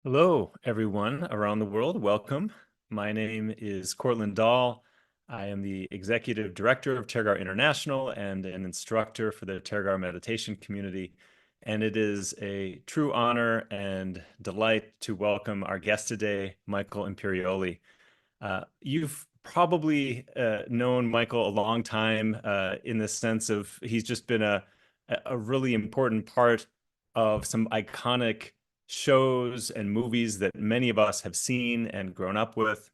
Hello, everyone around the world. Welcome. My name is Cortland Dahl. I am the executive director of Tergar International and an instructor for the Tergar meditation community. And it is a true honor and delight to welcome our guest today, Michael Imperioli. You've probably known Michael a long time in the sense of he's just been a really important part of some iconic shows and movies that many of us have seen and grown up with.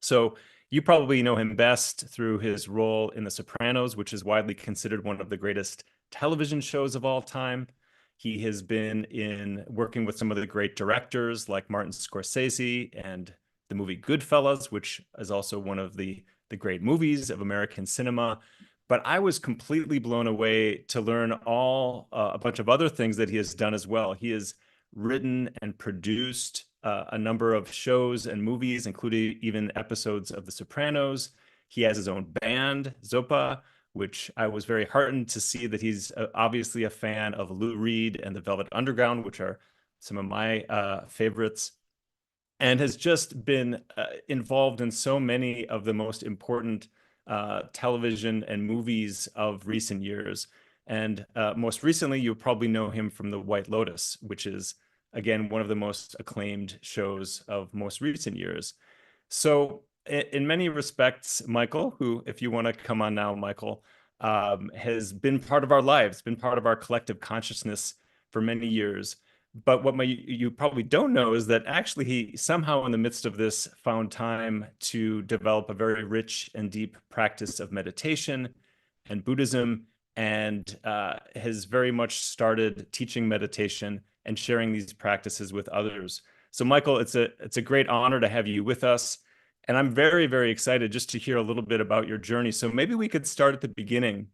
So you probably know him best through his role in The Sopranos, which is widely considered one of the greatest television shows of all time. He has been in working with some of the great directors like Martin Scorsese and the movie Goodfellas, which is also one of the great movies of American cinema. But I was completely blown away to learn a bunch of other things that he has done as well. He has written and produced a number of shows and movies, including even episodes of The Sopranos. He has his own band, Zopa, which I was very heartened to see that he's obviously a fan of Lou Reed and the Velvet Underground, which are some of my favorites, and has just been involved in so many of the most important television and movies of recent years. And most recently, you probably know him from The White Lotus, which is, again, one of the most acclaimed shows of most recent years. So, in many respects, Michael, who, if you want to come on now, Michael, has been part of our lives, been part of our collective consciousness for many years. But what you probably don't know is that actually he somehow in the midst of this found time to develop a very rich and deep practice of meditation and Buddhism, and has very much started teaching meditation and sharing these practices with others. So Michael, it's a great honor to have you with us. And I'm very, very excited just to hear a little bit about your journey. So maybe we could start at the beginning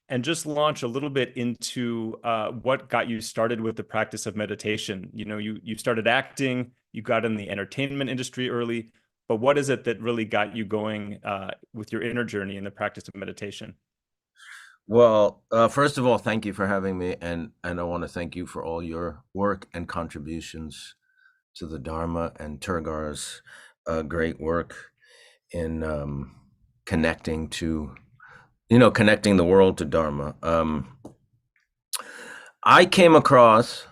and just launch a little bit into what got you started with the practice of meditation. You know, you started acting, you got in the entertainment industry early, but what is it that really got you going with your inner journey in the practice of meditation? Well, first of all, thank you for having me, and I want to thank you for all your work and contributions to the Dharma and Turgar's great work in connecting to, connecting the world to Dharma. I came across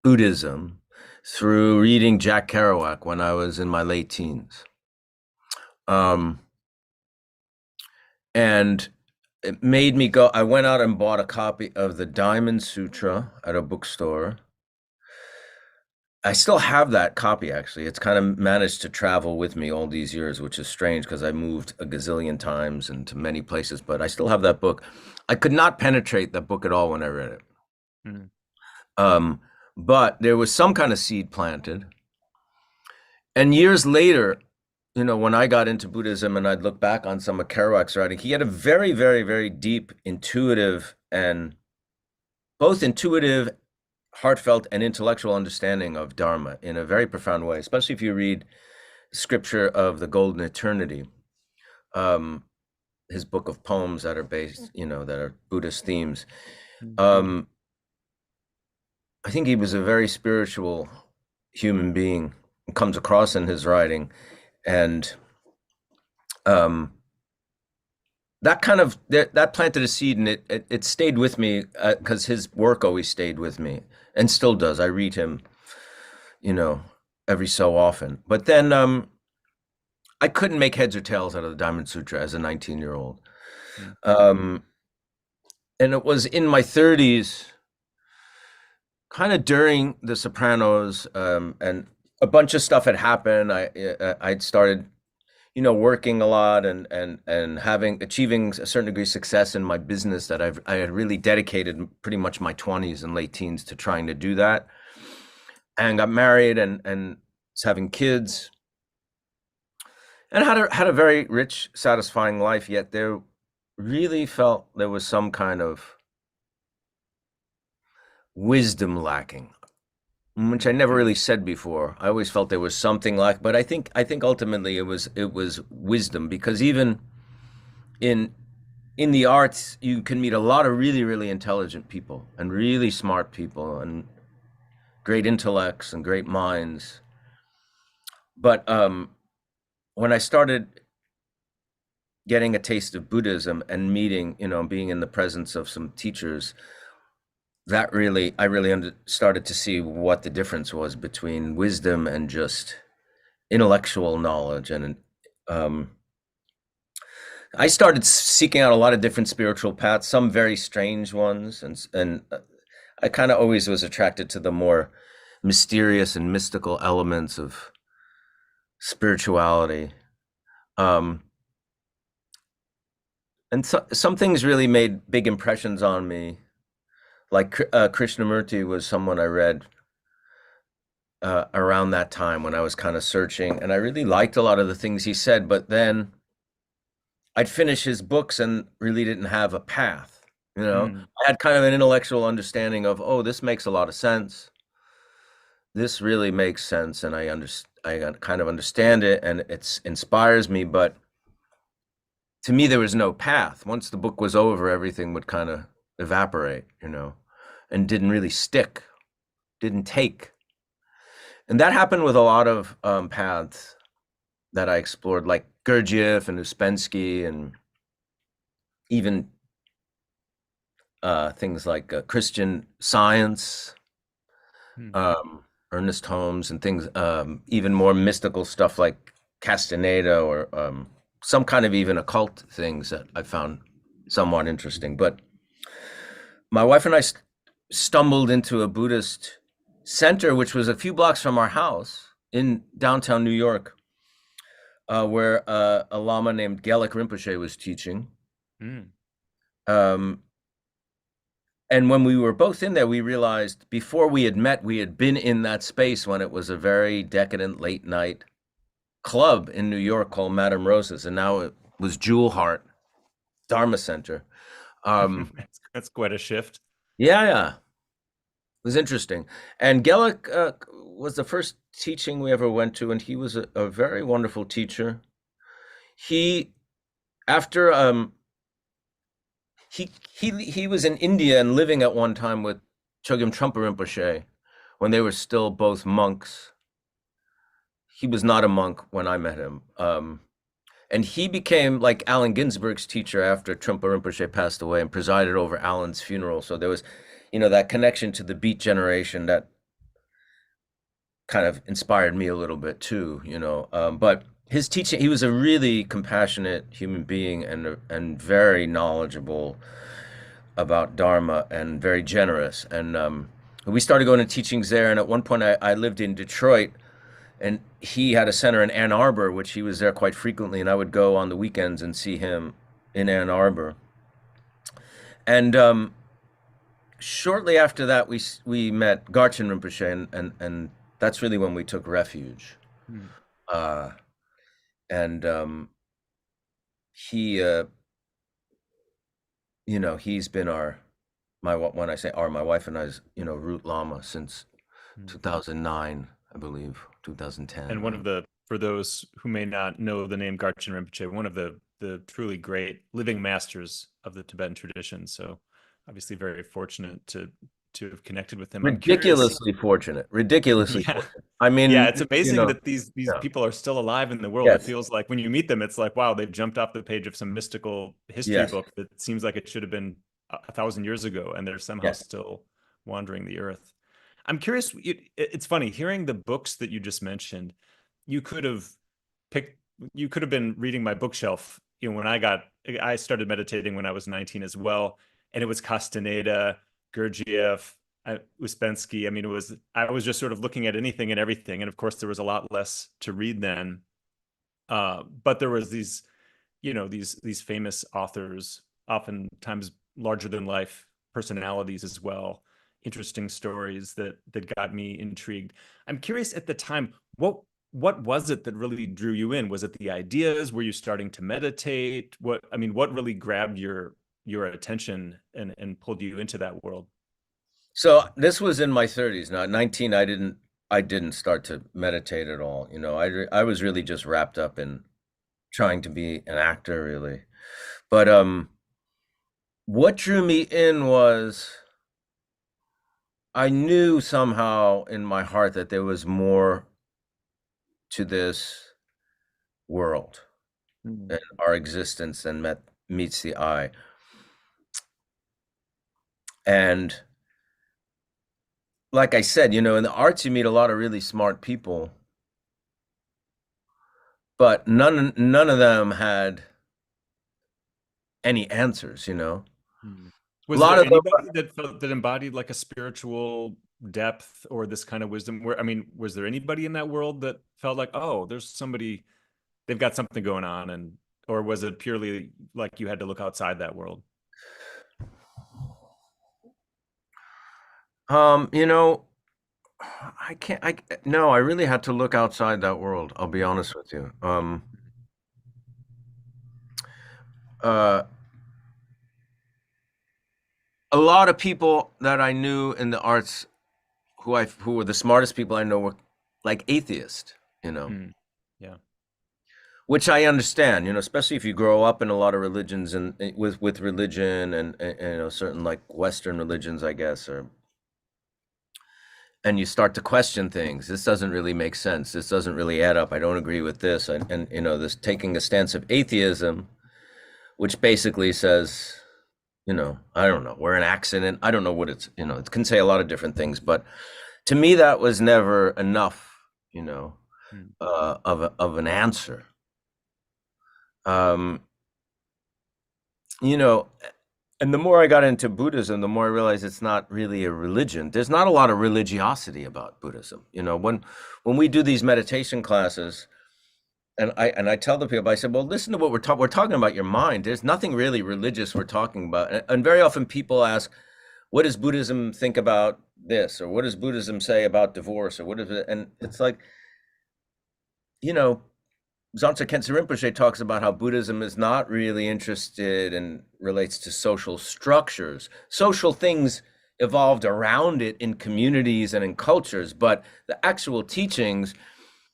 Buddhism through reading Jack Kerouac when I was in my late teens, um, and it made me go. I went out and bought a copy of the Diamond Sutra at a bookstore. I still have that copy, actually. It's kind of managed to travel with me all these years, which is strange because I moved a gazillion times and to many places, but I still have that book. I could not penetrate that book at all when I read it. Mm. Um, but there was some kind of seed planted. And years later, when I got into Buddhism and I'd look back on some of Kerouac's writing, he had a very, very, very deep, intuitive, and both intuitive, heartfelt, and intellectual understanding of Dharma in a very profound way, especially if you read Scripture of the Golden Eternity, um, his book of poems that are based, that are Buddhist themes. Um, I think he was a very spiritual human being. It comes across in his writing, and um, that planted a seed, and it stayed with me because his work always stayed with me and still does. I read him, you know, every so often. But then I couldn't make heads or tails out of the Diamond Sutra as a 19-year-old. Mm. Um, and it was in my 30s, kind of during The Sopranos, and a bunch of stuff had happened. I'd started, working a lot and achieving a certain degree of success in my business that I had really dedicated pretty much my 20s and late teens to trying to do that, and got married and was having kids and had a very rich, satisfying life. Yet there really felt there was some kind of wisdom lacking, which I never really said before. I always felt there was something like, but I think ultimately it was wisdom, because even in in the arts you can meet a lot of really, really intelligent people and really smart people, and great intellects and great minds. But when I started getting a taste of Buddhism and meeting, being in the presence of some teachers, I really started to see what the difference was between wisdom and just intellectual knowledge. And um, I started seeking out a lot of different spiritual paths, some very strange ones, and I kind of always was attracted to the more mysterious and mystical elements of spirituality. Um, and some things really made big impressions on me. Like Krishnamurti was someone I read around that time when I was kind of searching, and I really liked a lot of the things he said. But then I'd finish his books and really didn't have a path. Mm, I had kind of an intellectual understanding of, oh, this makes a lot of sense. This really makes sense, and I kind of understand it, and it inspires me. But to me, there was no path. Once the book was over, everything would kind of evaporate, and didn't really stick, didn't take. And that happened with a lot of paths that I explored, like Gurdjieff and Uspensky, and even things like Christian Science, mm. Ernest Holmes, and things, even more mystical stuff like Castaneda, or some kind of even occult things that I found somewhat interesting. But my wife and I stumbled into a Buddhist center, which was a few blocks from our house in downtown New York, where a lama named Gelik Rinpoche was teaching. Mm. Um, and when we were both in there, we realized before we had met, we had been in that space when it was a very decadent late night club in New York called Madame Rosa's, and now it was Jewel Heart Dharma Center. That's quite a shift. Yeah, yeah, it was interesting. And Gelik was the first teaching we ever went to, and he was a very wonderful teacher. He, after he was in India and living at one time with Chogyam Trungpa Rinpoche when they were still both monks. He was not a monk when I met him. And he became like Allen Ginsberg's teacher after Trungpa Rinpoche passed away and presided over Allen's funeral. So there was, that connection to the Beat generation that kind of inspired me a little bit too. But his teaching, he was a really compassionate human being and very knowledgeable about Dharma and very generous. And we started going to teachings there. And at one point, I lived in Detroit, and he had a center in Ann Arbor, which he was there quite frequently. And I would go on the weekends and see him in Ann Arbor. And shortly after that, we met Garchen Rinpoche, and that's really when we took refuge. Mm. Uh, and he, he's been when I say our, my wife and I's, root lama since Mm. 2009, I believe, And 2010. one of the, for those who may not know the name Garchen Rinpoche, one of the truly great living masters of the Tibetan tradition. So obviously very fortunate to have connected with him. I'm curious. Ridiculously fortunate, ridiculously Yeah. fortunate. I Yeah, mean, it's amazing that these yeah, people are still alive in the world. It yes, feels like when you meet them, it's like, wow, they've jumped off the page of some mystical history yes, book that seems like it should have been a thousand years ago, and they're somehow yes. still wandering the earth. I'm curious, it's funny hearing the books that you just mentioned. You could have picked, you could have been reading my bookshelf, when I started meditating when I was 19 as well, and it was Castaneda, Gurdjieff, Uspensky. I mean, I was just sort of looking at anything and everything, and of course there was a lot less to read then. But there was these famous authors, oftentimes larger than life personalities as well, interesting stories that got me intrigued. I'm curious at the time, what was it that really drew you in? Was it the ideas? Were you starting to meditate? What really grabbed your attention and pulled you into that world? So this was in my 30s. Now, at 19, I didn't start to meditate at all. I was really just wrapped up in trying to be an actor, really. But what drew me in was I knew somehow in my heart that there was more to this world Mm. and our existence than meets the eye. And like I said, in the arts, you meet a lot of really smart people, but none of them had any answers. Mm. A Was lot there of them. anybody that embodied like a spiritual depth or this kind of wisdom? Where I mean, was there anybody in that world that felt like, oh, there's somebody, they've got something going on, and or was it purely like you had to look outside that world? um, you know, I can't. I no. I really had to look outside that world. I'll be honest with you. Uh, a lot of people that I knew in the arts, who were the smartest people I know, were like atheists. You know, Mm. Yeah. which I understand. Especially if you grow up in a lot of religions and with religion and certain like Western religions, I guess, or and you start to question things. This doesn't really make sense. This doesn't really add up. I don't agree with this. And this taking a stance of atheism, which basically says, I don't know, we're an accident. I don't know what it can say a lot of different things, but to me, that was never enough, Mm. of an answer. Um, you know, and the more I got into Buddhism, the more I realized it's not really a religion. There's not a lot of religiosity about Buddhism. When we do these meditation classes, and I tell the people, I said, well, listen to what we're talking about your mind. There's nothing really religious we're talking about. And very often people ask, what does Buddhism think about this? Or what does Buddhism say about divorce? Or what is it? And it's like, you know, Dzogchen Khyentse Rinpoche talks about how Buddhism is not really interested and relates to social structures. Social things evolved around it in communities and in cultures, but the actual teachings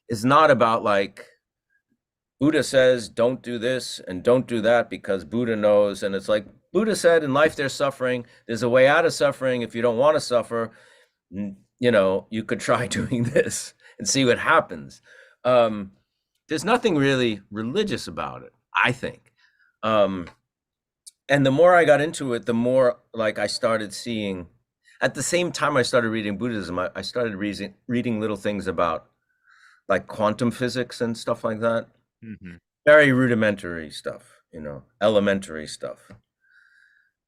is not about like Buddha says, don't do this and don't do that because Buddha knows. And it's like Buddha said, in life there's suffering. There's a way out of suffering. If you don't want to suffer, you could try doing this and see what happens. Um, there's nothing really religious about it, I think. Um, and the more I got into it, the more like I started seeing. At the same time I started reading Buddhism, I started reading little things about like quantum physics and stuff like that. Hmm. Very rudimentary stuff, elementary stuff.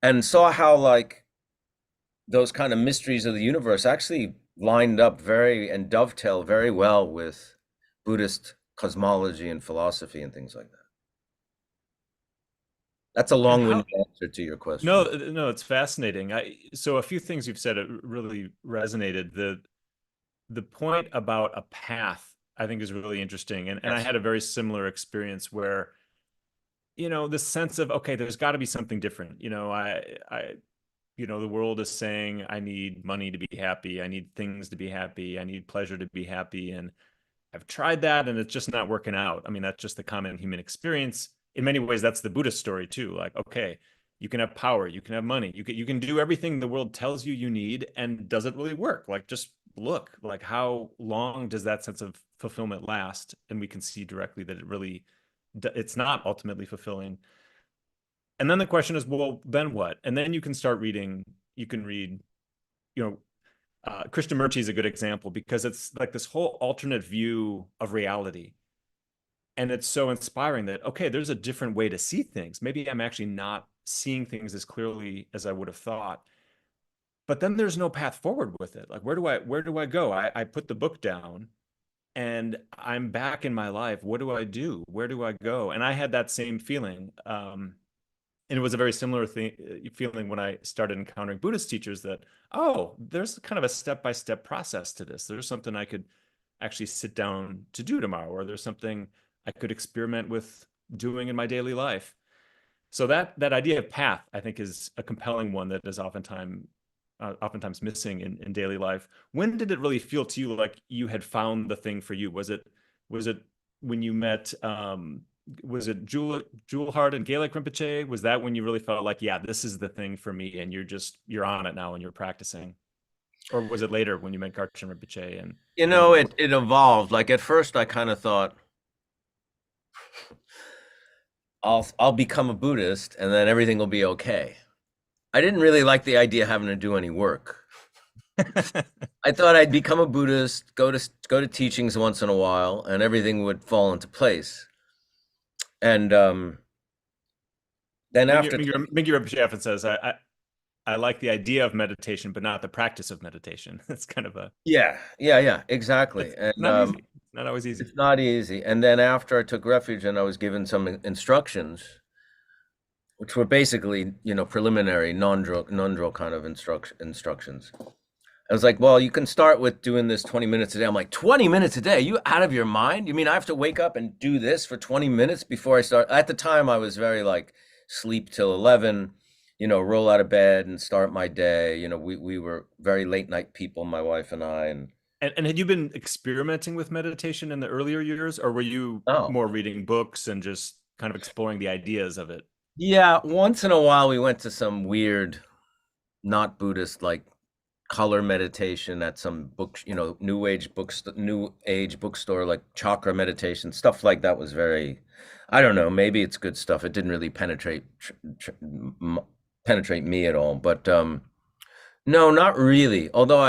And saw how like those kind of mysteries of the universe actually lined up very and dovetail very well with Buddhist cosmology and philosophy and things like that. That's a And how? long-winded answer to your No, question. no, it's fascinating. So a few things you've said really resonated. The point about a path, I think, is really interesting. And I Yes. had a very similar experience where, the sense of, okay, there's got to be something different. The world is saying I need money to be happy. I need things to be happy. I need pleasure to be happy. And I've tried that and it's just not working out. I mean, that's just the common human experience. In many ways, that's the Buddhist story too. Like, okay, you can have power, you can have money, you can do everything the world tells you need, and does it really work? Like, just look, like how long does that sense of fulfillment last? And we can see directly that it's not ultimately fulfilling. And then the question is, well, then what? And then you can start reading, you can read, you know, Krishnamurti is a good example because it's like this whole alternate view of reality. And it's so inspiring that, okay, there's a different way to see things. Maybe I'm actually not seeing things as clearly as I would have thought. But then there's no path forward with it. Like, where do I go? I put the book down and I'm back in my life. What do I do? Where do I go? And I had that same feeling. And it was a very similar feeling when I started encountering Buddhist teachers that, oh, there's kind of a step-by-step process to this. There's something I could actually sit down to do tomorrow, or there's something I could experiment with doing in my daily life. So that idea of path, I think, is a compelling one that is oftentimes missing in daily life. When did it really feel to you like you had found the thing for you? Was it when you met was it Jewel Hart and Gaelic Rinpoche? Was that when you really felt like, yeah, this is the thing for me, and you're on it now and you're practicing? Or was it later when you met Garchen Rinpoche and You learned know, about? it evolved. Like at first, I kind of thought I'll become a Buddhist, and then everything will be okay. I didn't really like the idea of having to do any work. I thought I'd become a Buddhist, go to teachings once in a while, and everything would fall into place. And then after, Mingyur Rinpoche often says, I like the idea of meditation, but not the practice of meditation. It's kind of a yeah, yeah, yeah, exactly. it's And not easy. It's not always it's easy. not easy. And then after I took refuge and I was given some instructions, which were basically, preliminary non-drill kind of instructions. I was like, well, you can start with doing this 20 minutes a day. I'm like, 20 minutes a day? You out of your mind? You mean I have to wake up and do this for 20 minutes before I start? At the time, I was very like sleep till 11, roll out of bed and start my day. We were very late night people, my wife and I. And had you been experimenting with meditation in the earlier years, or were you Oh, more reading books and just kind of exploring the ideas of it? yeah. Once in a while, we went to some weird, not Buddhist, like color meditation at some book, new age bookstore, like chakra meditation, stuff like that was very, I don't know, maybe it's good stuff. It didn't really penetrate me at all, but no, not really. Although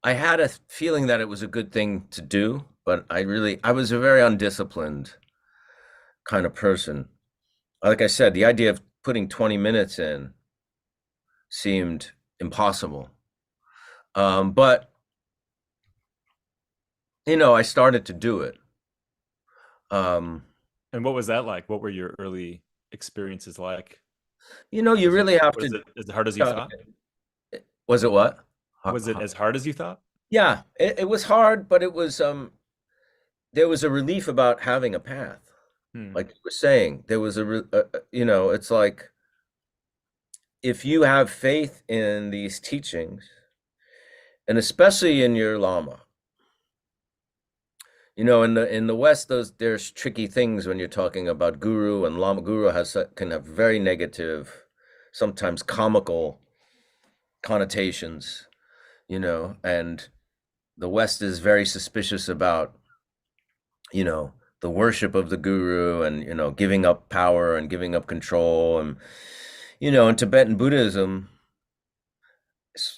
I had a feeling that it was a good thing to do, but I was a very undisciplined kind of person. Like I said, the idea of putting 20 minutes in seemed impossible. But I started to do it. Um, And what was that like? What were your early experiences like? you really have Was to. it as hard as you thought? Was it what? Was it as hard as you thought? Yeah, it was hard, but it was there was a relief about having a path. Hmm. Like you were saying, there was it's like if you have faith in these teachings, and especially in your Lama, in the West, there's tricky things when you're talking about guru and Lama. Guru can have very negative, sometimes comical connotations, and the West is very suspicious about, the worship of the guru and, giving up power and giving up control. And, in Tibetan Buddhism,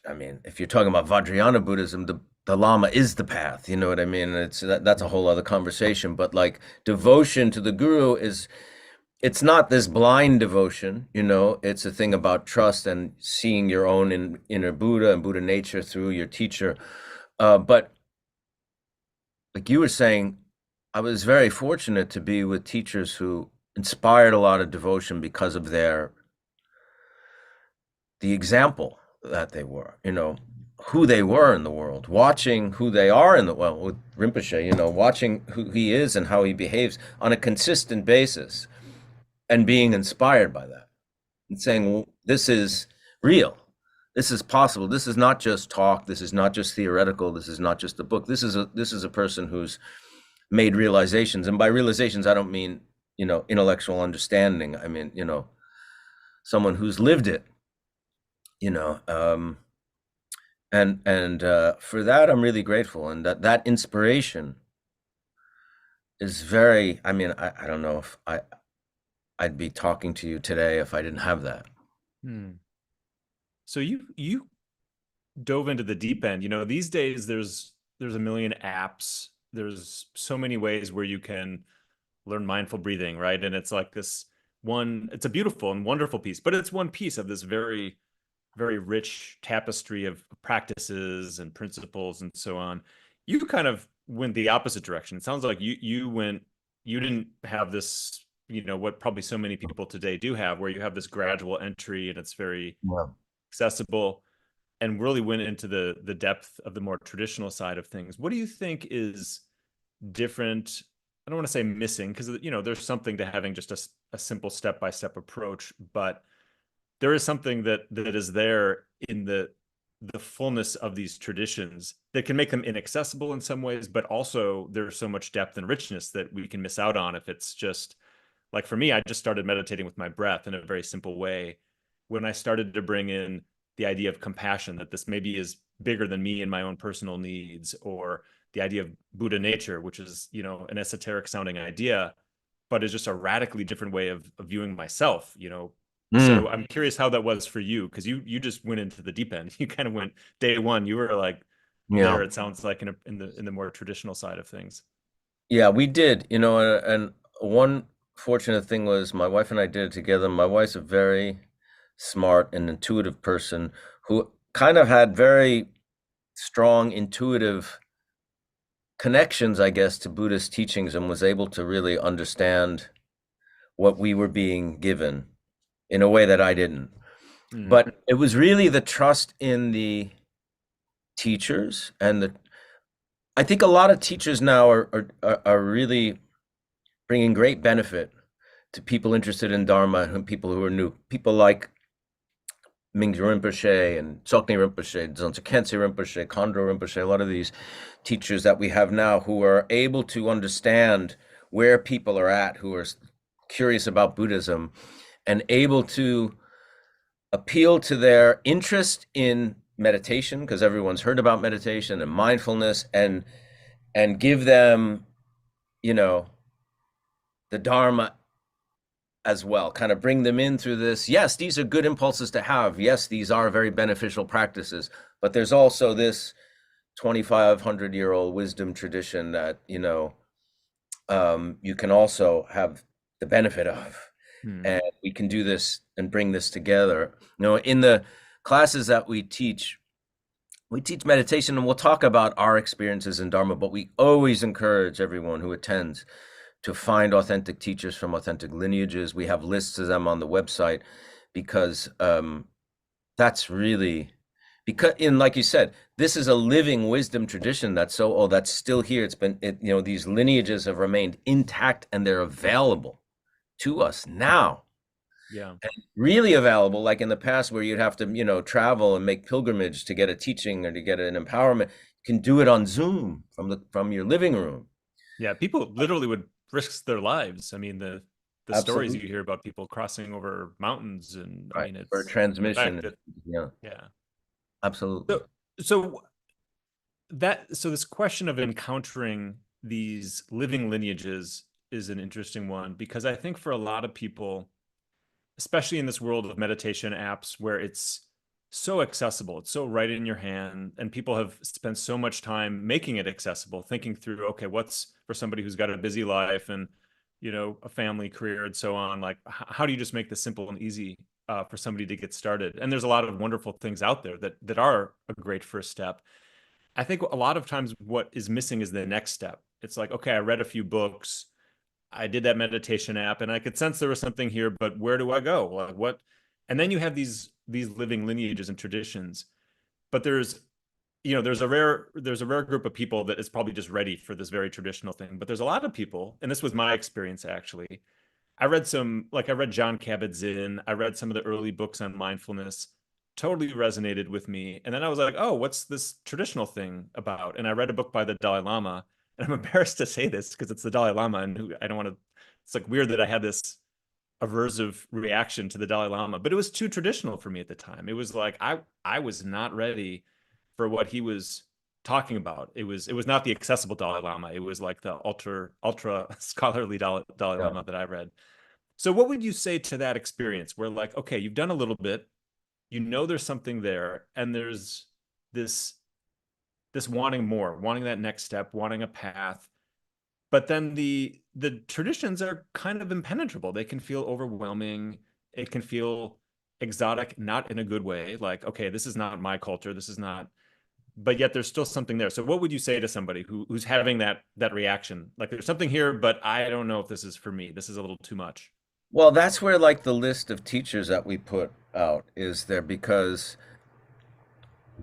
I mean, if you're talking about Vajrayana Buddhism, the Lama is the path. You know what I mean? That's a whole other conversation. But like devotion to the guru it's not this blind devotion, it's a thing about trust and seeing your own inner Buddha and Buddha nature through your teacher. But like you were saying, I was very fortunate to be with teachers who inspired a lot of devotion because of the example that they were, who they were in the world, watching who they are well, with Rinpoche, watching who he is and how he behaves on a consistent basis and being inspired by that and saying, well, this is real. This is possible. This is not just talk. This is not just theoretical. This is not just a book. This is a person who's made realizations. And by realizations, I don't mean, intellectual understanding. I mean, someone who's lived it, you know. And for that, I'm really grateful. And that inspiration is very, I mean, I don't know if I'd be talking to you today if I didn't have that. Hmm. So you dove into the deep end. These days there's a million apps. There's so many ways where you can learn mindful breathing, right? And it's like it's a beautiful and wonderful piece, but it's one piece of this very, very rich tapestry of practices and principles and so on. You kind of went the opposite direction. It sounds like you didn't have this, what probably so many people today do have, where you have this gradual entry and it's very Yeah. accessible, and really went into the depth of the more traditional side of things. What do you think is different? I don't want to say missing, because there's something to having just a simple step-by-step approach, but there is something that is there in the fullness of these traditions that can make them inaccessible in some ways, but also there's so much depth and richness that we can miss out on if it's just like, for me, I just started meditating with my breath in a very simple way when I started to bring in the idea of compassion, that this maybe is bigger than me and my own personal needs, or the idea of Buddha nature, which is, an esoteric sounding idea, but is just a radically different way of viewing myself. Mm, So I'm curious how that was for you, because you just went into the deep end. You kind of went day one. You were like yeah. there, it sounds like, in the more traditional side of things. Yeah, we did, and one fortunate thing was my wife and I did it together. My wife's a very smart and intuitive person who kind of had very strong intuitive connections, I guess, to Buddhist teachings and was able to really understand what we were being given in a way that I didn't. Mm, But it was really the trust in the teachers and the I think a lot of teachers now are really bringing great benefit to people interested in Dharma and people who are new. People like Mingyu Rinpoche and Tsoknyi Rinpoche, Dzongchen Khyentse Rinpoche, Khandro Rinpoche, a lot of these teachers that we have now who are able to understand where people are at, who are curious about Buddhism, and able to appeal to their interest in meditation, because everyone's heard about meditation and mindfulness, and give them, you know, the Dharma as well, kind of bring them in through this. Yes, these are good impulses to have. Yes, these are very beneficial practices, but there's also this 2,500-year-old wisdom tradition that, you can also have the benefit of. mm, And we can do this and bring this together. In the classes that we teach meditation and we'll talk about our experiences in Dharma, but we always encourage everyone who attends to find authentic teachers from authentic lineages. We have lists of them on the website because that's really like you said, this is a living wisdom tradition that's so old, that's still here. These lineages have remained intact and they're available to us now. yeah. Really available, like in the past where you'd have to, travel and make pilgrimage to get a teaching or to get an empowerment. You can do it on Zoom from your living room. Yeah, people literally would risk their lives. I mean, the stories you Absolutely. hear about people crossing over mountains, and I Right. mean, For it's the fact transmission. that, Yeah, yeah. absolutely. So so this question of encountering these living lineages is an interesting one, because I think for a lot of people, especially in this world of meditation apps where it's so accessible, it's so right in your hand, and people have spent so much time making it accessible, thinking through, okay, what's for somebody who's got a busy life and, a family, career, and so on, like, how do you just make this simple and easy for somebody to get started? And there's a lot of wonderful things out there that are a great first step. I think a lot of times what is missing is the next step. It's like, okay, I read a few books, I did that meditation app, and I could sense there was something here, but where do I go? Like, what? And then you have these living lineages and traditions, but there's a rare group of people that is probably just ready for this very traditional thing. But there's a lot of people, and this was my experience actually. I read John Kabat-Zinn. I read some of the early books on mindfulness, totally resonated with me. And then I was like, oh, what's this traditional thing about? And I read a book by the Dalai Lama. And I'm embarrassed to say this because it's the Dalai Lama, and I don't want to, it's like weird that I had this aversive reaction to the Dalai Lama, but it was too traditional for me at the time. It was like I was not ready for what he was talking about. It was not the accessible Dalai Lama. It was like the ultra scholarly Dalai Yeah. Lama that I read. So what would you say to that experience where, like, okay, you've done a little bit, there's something there, and there's this this wanting more, wanting that next step, wanting a path, but then the traditions are kind of impenetrable. They can feel overwhelming. It can feel exotic, not in a good way. Like, okay, this is not my culture. This is not, but yet there's still something there. So what would you say to somebody who's having that reaction? Like, there's something here, but I don't know if this is for me. This is a little too much. Well, that's where like the list of teachers that we put out is there because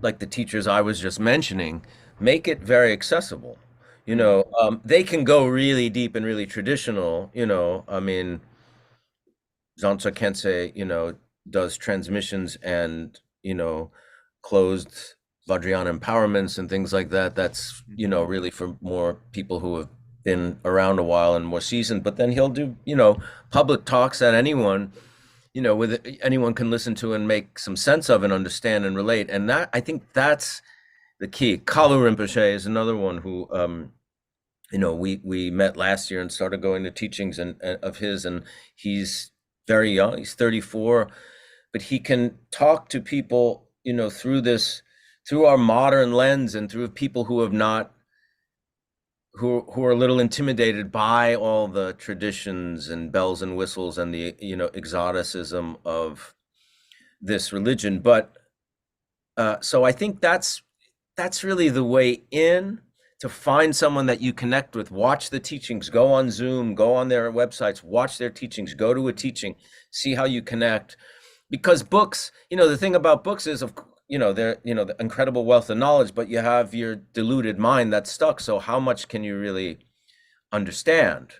like the teachers I was just mentioning make it very accessible. Mm, They can go really deep and really traditional, I mean, Zancha Kensei, does transmissions and, closed Vajrayana empowerments and things like that. That's, mhm. really for more people who have been around a while and more seasoned. But then he'll do, public talks that anyone can listen to and make some sense of and understand and relate. And that, I think that's the key. Kalu Rinpoche is another one who, we met last year and started going to teachings of his, and he's very young. He's 34, but he can talk to people, through our modern lens and through people who have not, who are a little intimidated by all the traditions and bells and whistles and the, exoticism of this religion. But so I think that's really the way in, to find someone that you connect with. Watch the teachings, go on Zoom, go on their websites, watch their teachings, go to a teaching, see how you connect. Because books, the thing about books is, they're, the incredible wealth of knowledge, but you have your deluded mind that's stuck. So how much can you really understand?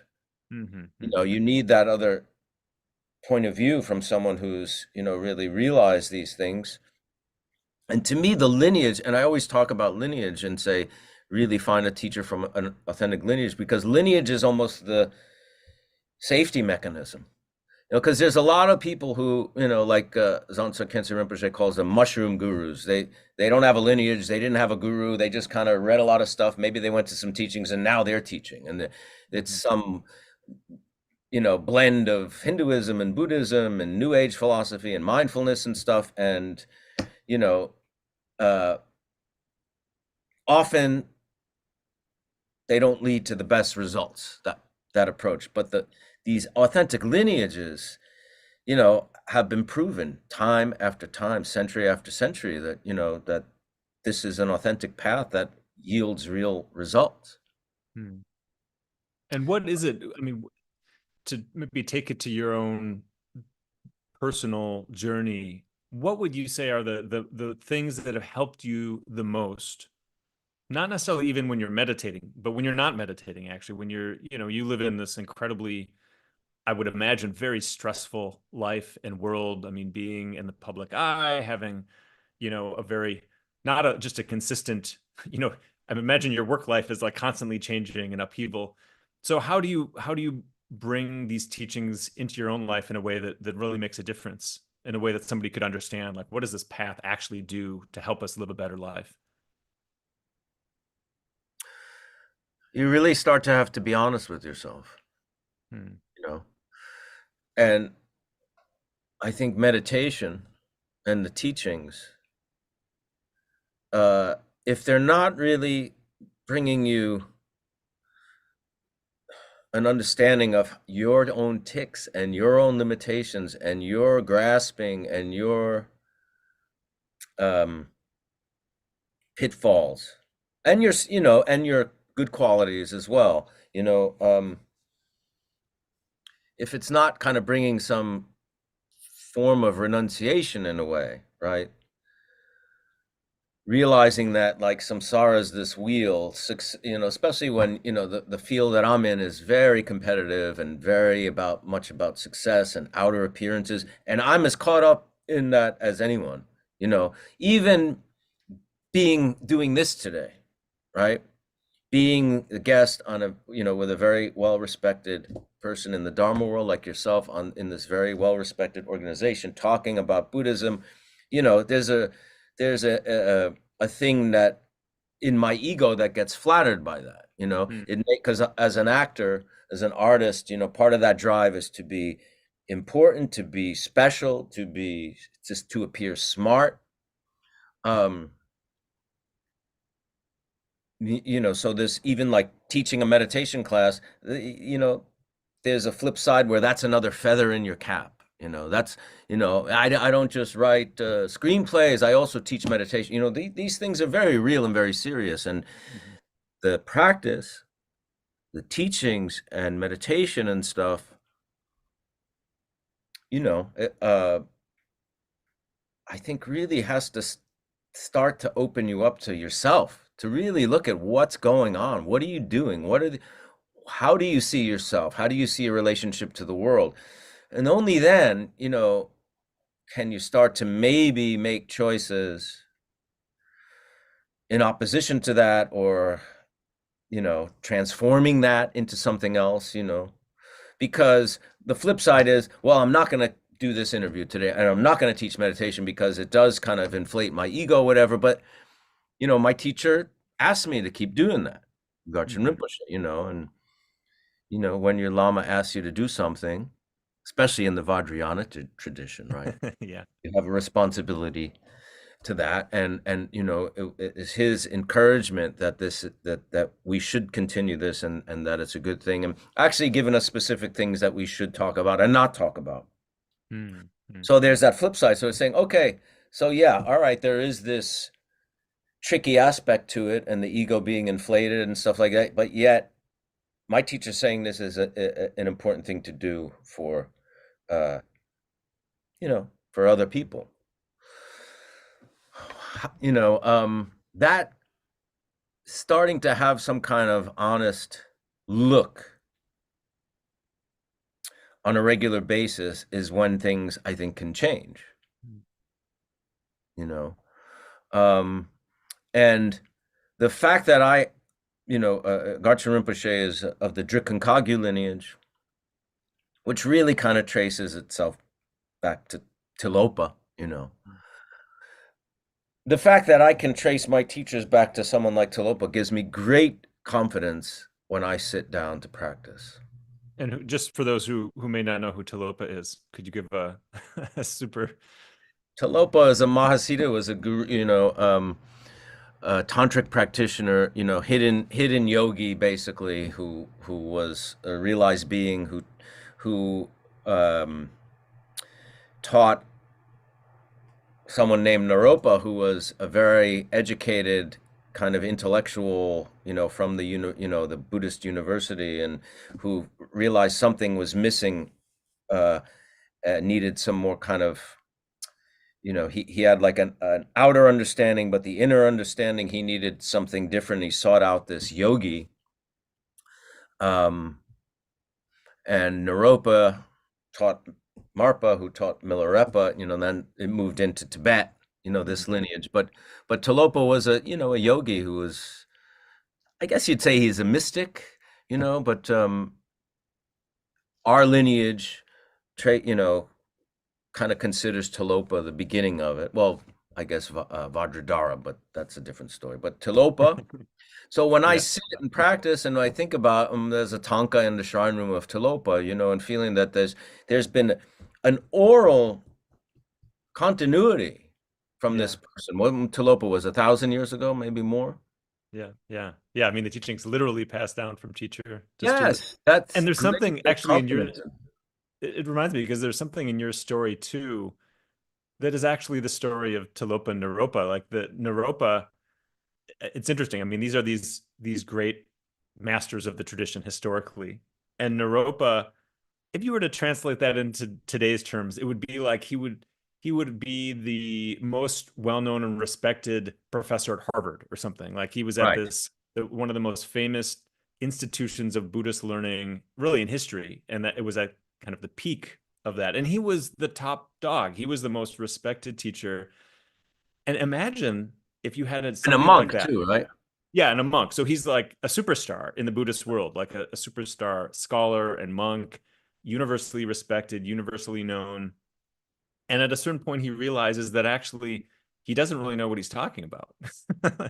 You need that other point of view from someone who's, really realized these things. And to me, the lineage, and I always talk about lineage and say, really find a teacher from an authentic lineage, because lineage is almost the safety mechanism. Because there's a lot of people who, like Zongtse Khyentse Rinpoche calls them mushroom gurus. They don't have a lineage. They didn't have a guru. They just kind of read a lot of stuff. Maybe they went to some teachings and now they're teaching. And it's some, blend of Hinduism and Buddhism and New Age philosophy and mindfulness and stuff. And, often they don't lead to the best results, that approach. But these authentic lineages, have been proven time after time, century after century, that, that this is an authentic path that yields real results. And what is it? I mean, to maybe take it to your own personal journey, what would you say are the things that have helped you the most? Not necessarily even when you're meditating, but when you're not meditating, actually, when you're, you live in this incredibly, I would imagine, very stressful life and world. I mean, being in the public eye, having, a very, not just a consistent, I imagine your work life is like constantly changing and upheaval. So how do you bring these teachings into your own life in a way that really makes a difference, in a way that somebody could understand? Like, what does this path actually do to help us live a better life? You really start to have to be honest with yourself, and I think meditation and the teachings, if they're not really bringing you an understanding of your own tics and your own limitations and your grasping and your pitfalls and your good qualities as well, if it's not kind of bringing some form of renunciation in a way, right? Realizing that, like, samsara is this wheel, especially when, the field that I'm in is very competitive and very much about success and outer appearances. And I'm as caught up in that as anyone, even doing this today, right? Being a guest on with a very well-respected person in the Dharma world like yourself, in this very well-respected organization, talking about Buddhism, there's a thing that in my ego that gets flattered by that, because as an actor, as an artist, part of that drive is to be important, to be special, to appear smart. So this, even like teaching a meditation class, there's a flip side where that's another feather in your cap. That's, I don't just write screenplays. I also teach meditation. These things are very real and very serious. And the practice, the teachings and meditation and stuff, I think really has to start to open you up to yourself, to really look at what's going on. What are you doing? How do you see yourself? How do you see a relationship to the world? And only then, can you start to maybe make choices in opposition to that, or, transforming that into something else, because the flip side is, well, I'm not going to do this interview today and I'm not going to teach meditation because it does kind of inflate my ego, whatever. But, my teacher asked me to keep doing that. Garchen Hmm. Rinpoche, and when your lama asks you to do something, especially in the Vajrayana tradition, right? Yeah. You have a responsibility to that, and it is his encouragement that that we should continue this, and that it's a good thing, and actually giving us specific things that we should talk about and not talk about. Mm, mm, So there's that flip side. So it's saying, okay, so yeah, all right, there is this tricky aspect to it, and the ego being inflated and stuff like that, but yet my teacher's saying this is an important thing to do uh for other people. That starting to have some kind of honest look on a regular basis is when things, I think, can change, mm. you know. Um, and the fact that Garchen Rinpoche is of the Drikankagyu lineage, which really kind of traces itself back to Tilopa, The fact that I can trace my teachers back to someone like Tilopa gives me great confidence when I sit down to practice. And just for those who may not know who Talopa is, could you give a, a super? Tilopa is a Mahasiddha, was a guru, a tantric practitioner, hidden yogi, basically, who was a realized being who um, taught someone named Naropa, who was a very educated kind of intellectual, from the Buddhist university, and who realized something was missing, uh, needed some more kind of, he had like an outer understanding, but the inner understanding, he needed something different. He sought out this yogi, um, and Naropa taught Marpa, who taught Milarepa. Then it moved into Tibet, this lineage. But Talopa was a yogi who was, I guess you'd say he's a mystic, but our lineage, kind of considers Tilopa the beginning of it. Well, I guess Vajradhara, but that's a different story. But Tilopa. So when I Yeah. sit and practice and I think about there's a tanka in the shrine room of Tilopa, and feeling that there's been an oral continuity from this Yeah. person. What Tilopa was 1,000 years ago, maybe more. Yeah. Yeah. Yeah. I mean, the teachings literally passed down from teacher to student. Yes, that's And there's great, something great actually in your, confidence. it reminds me because there's something in your story too that is actually the story of Tilopa and Naropa. Like the Naropa, it's interesting. I mean, these are these great masters of the tradition historically. And Naropa, if you were to translate that into today's terms, it would be like he would be the most well-known and respected professor at Harvard or something. Like he was at Right. this one of the most famous institutions of Buddhist learning really in history, and that it was at kind of the peak of that. And he was the top dog. He was the most respected teacher. And imagine if you had And a somebody like monk that. too, right? Yeah, and a monk. So he's like a superstar in the Buddhist world, like a superstar scholar and monk, universally respected, universally known. And at a certain point, he realizes that actually he doesn't really know what he's talking about. I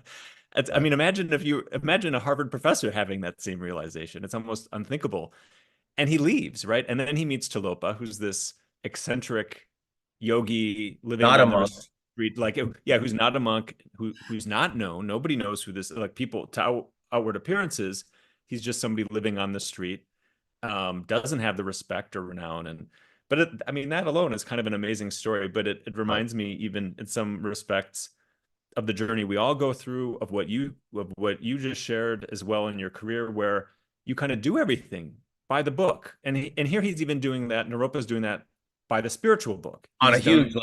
Right. mean, imagine if you imagine a Harvard professor having that same realization. It's almost unthinkable. And he leaves, right? And then he meets Tilopa, who's this eccentric yogi living Not a on the monk. street, like yeah, who's not a monk, who's not known. Nobody knows who this like people to outward appearances. He's just somebody living on the street, doesn't have the respect or renown. And but I mean, that alone is kind of an amazing story. But it Right. reminds me, even in some respects, of the journey we all go through, of what you just shared as well in your career, where you kind of do everything by the book. And here he's even doing that. Naropa's doing that by the spiritual book. On a He's done, huge,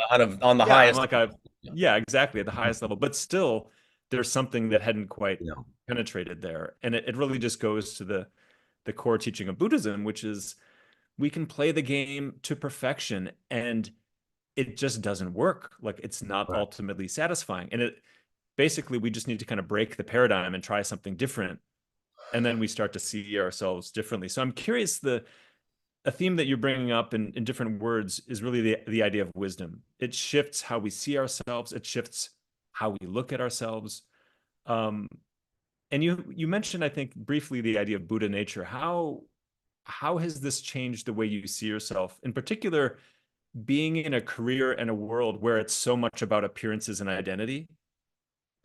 on the yeah, I'm highest. like a, Yeah. yeah, exactly, at the highest level. But still, there's something that hadn't quite Yeah. penetrated there. And it really just goes to the core teaching of Buddhism, which is we can play the game to perfection and it just doesn't work. Like it's not Right. ultimately satisfying. And it basically we just need to kind of break the paradigm and try something different. And then we start to see ourselves differently. So I'm curious, a theme that you're bringing up in different words is really the idea of wisdom. It shifts how we see ourselves. It shifts how we look at ourselves. Um, and you mentioned, I think, briefly the idea of Buddha nature. How has this changed the way you see yourself? In particular, being in a career and a world where it's so much about appearances and identity,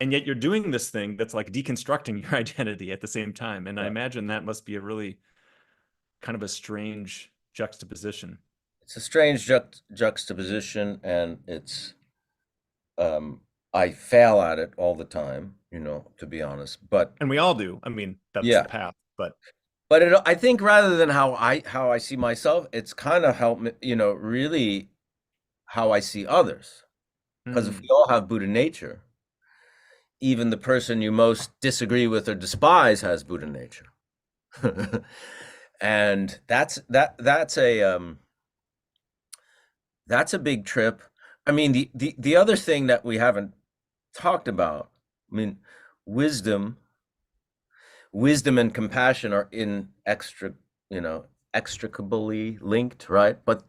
and yet you're doing this thing that's like deconstructing your identity at the same time. And I Right. imagine that must be a really kind of a strange juxtaposition. It's a strange juxtaposition, and it's I fail at it all the time, to be honest. But And we all do. I mean, that's the yeah, path. But but I think rather than how I see myself, it's kind of helped me, really how I see others. Because if we mm, all have Buddha nature, even the person you most disagree with or despise has Buddha nature. And that's a big trip. I mean, the other thing that we haven't talked about, I mean, wisdom, wisdom and compassion are you know, extricably linked, right? But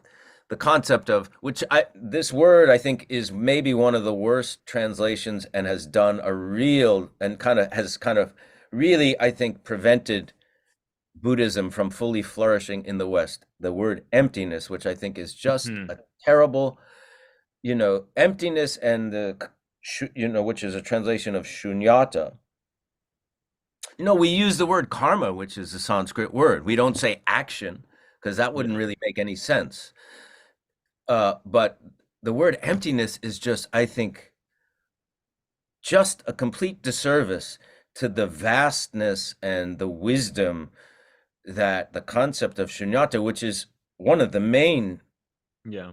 the concept of this word I think is maybe one of the worst translations and has done a real and kind of really, I think, prevented Buddhism from fully flourishing in the West. The word emptiness, which I think is just hmm, a terrible, emptiness, and which is a translation of shunyata. We use the word karma, which is a Sanskrit word. We don't say action because that wouldn't yeah, really make any sense. But the word emptiness is just, I think, just a complete disservice to the vastness and the wisdom that the concept of shunyata, which is one of the main yeah.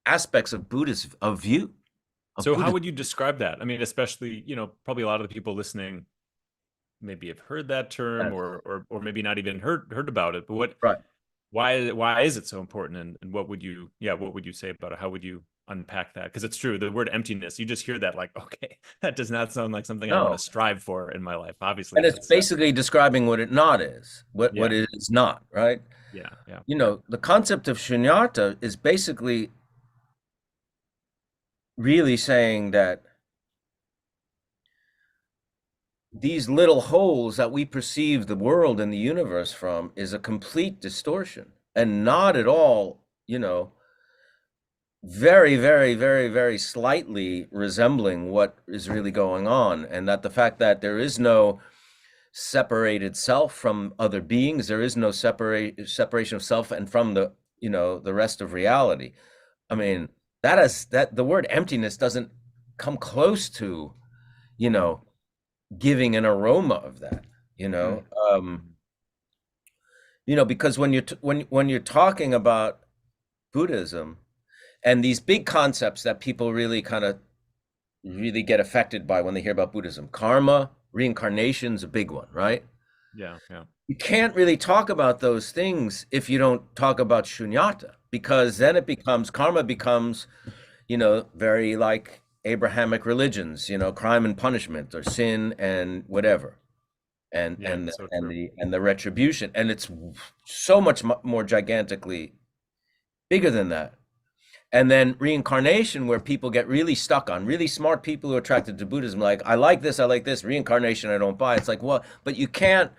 aspects of Buddhist of view of So how Buddhism. would you describe that? I mean, especially, probably a lot of the people listening maybe have heard that term or maybe not even heard about it. But Right. why is it so important? And what would you say about it? How would you unpack that? Because it's true, the word emptiness, you just hear that like, okay, that does not sound like something I want to No. strive for in my life. Obviously, And it's that's basically describing what it not is, what yeah, it is not, right? yeah, yeah. The concept of shunyata is basically really saying that these little holes that we perceive the world and the universe from is a complete distortion and not at all, very, very, very, very slightly resembling what is really going on. And that the fact that there is no separated self from other beings, there is no separation of self and from the rest of reality. I Mm, mean, that the word emptiness doesn't come close to, you mm, know, giving an aroma of that, you mm, know. Because when you're talking about Buddhism and these big concepts that people really kind of really get affected by when they hear about Buddhism, karma, reincarnation's a big one, right? yeah, yeah, You can't really talk about those things if you don't talk about shunyata, because then karma becomes, very like Abrahamic religions, crime and punishment or sin and whatever, and yeah. and So and true. the retribution, and it's so much more gigantically bigger than that. And then reincarnation, where people get really stuck on, really smart people who are attracted to Buddhism, like, I like this, I like this. Reincarnation, I don't buy. It's like, well, but you can't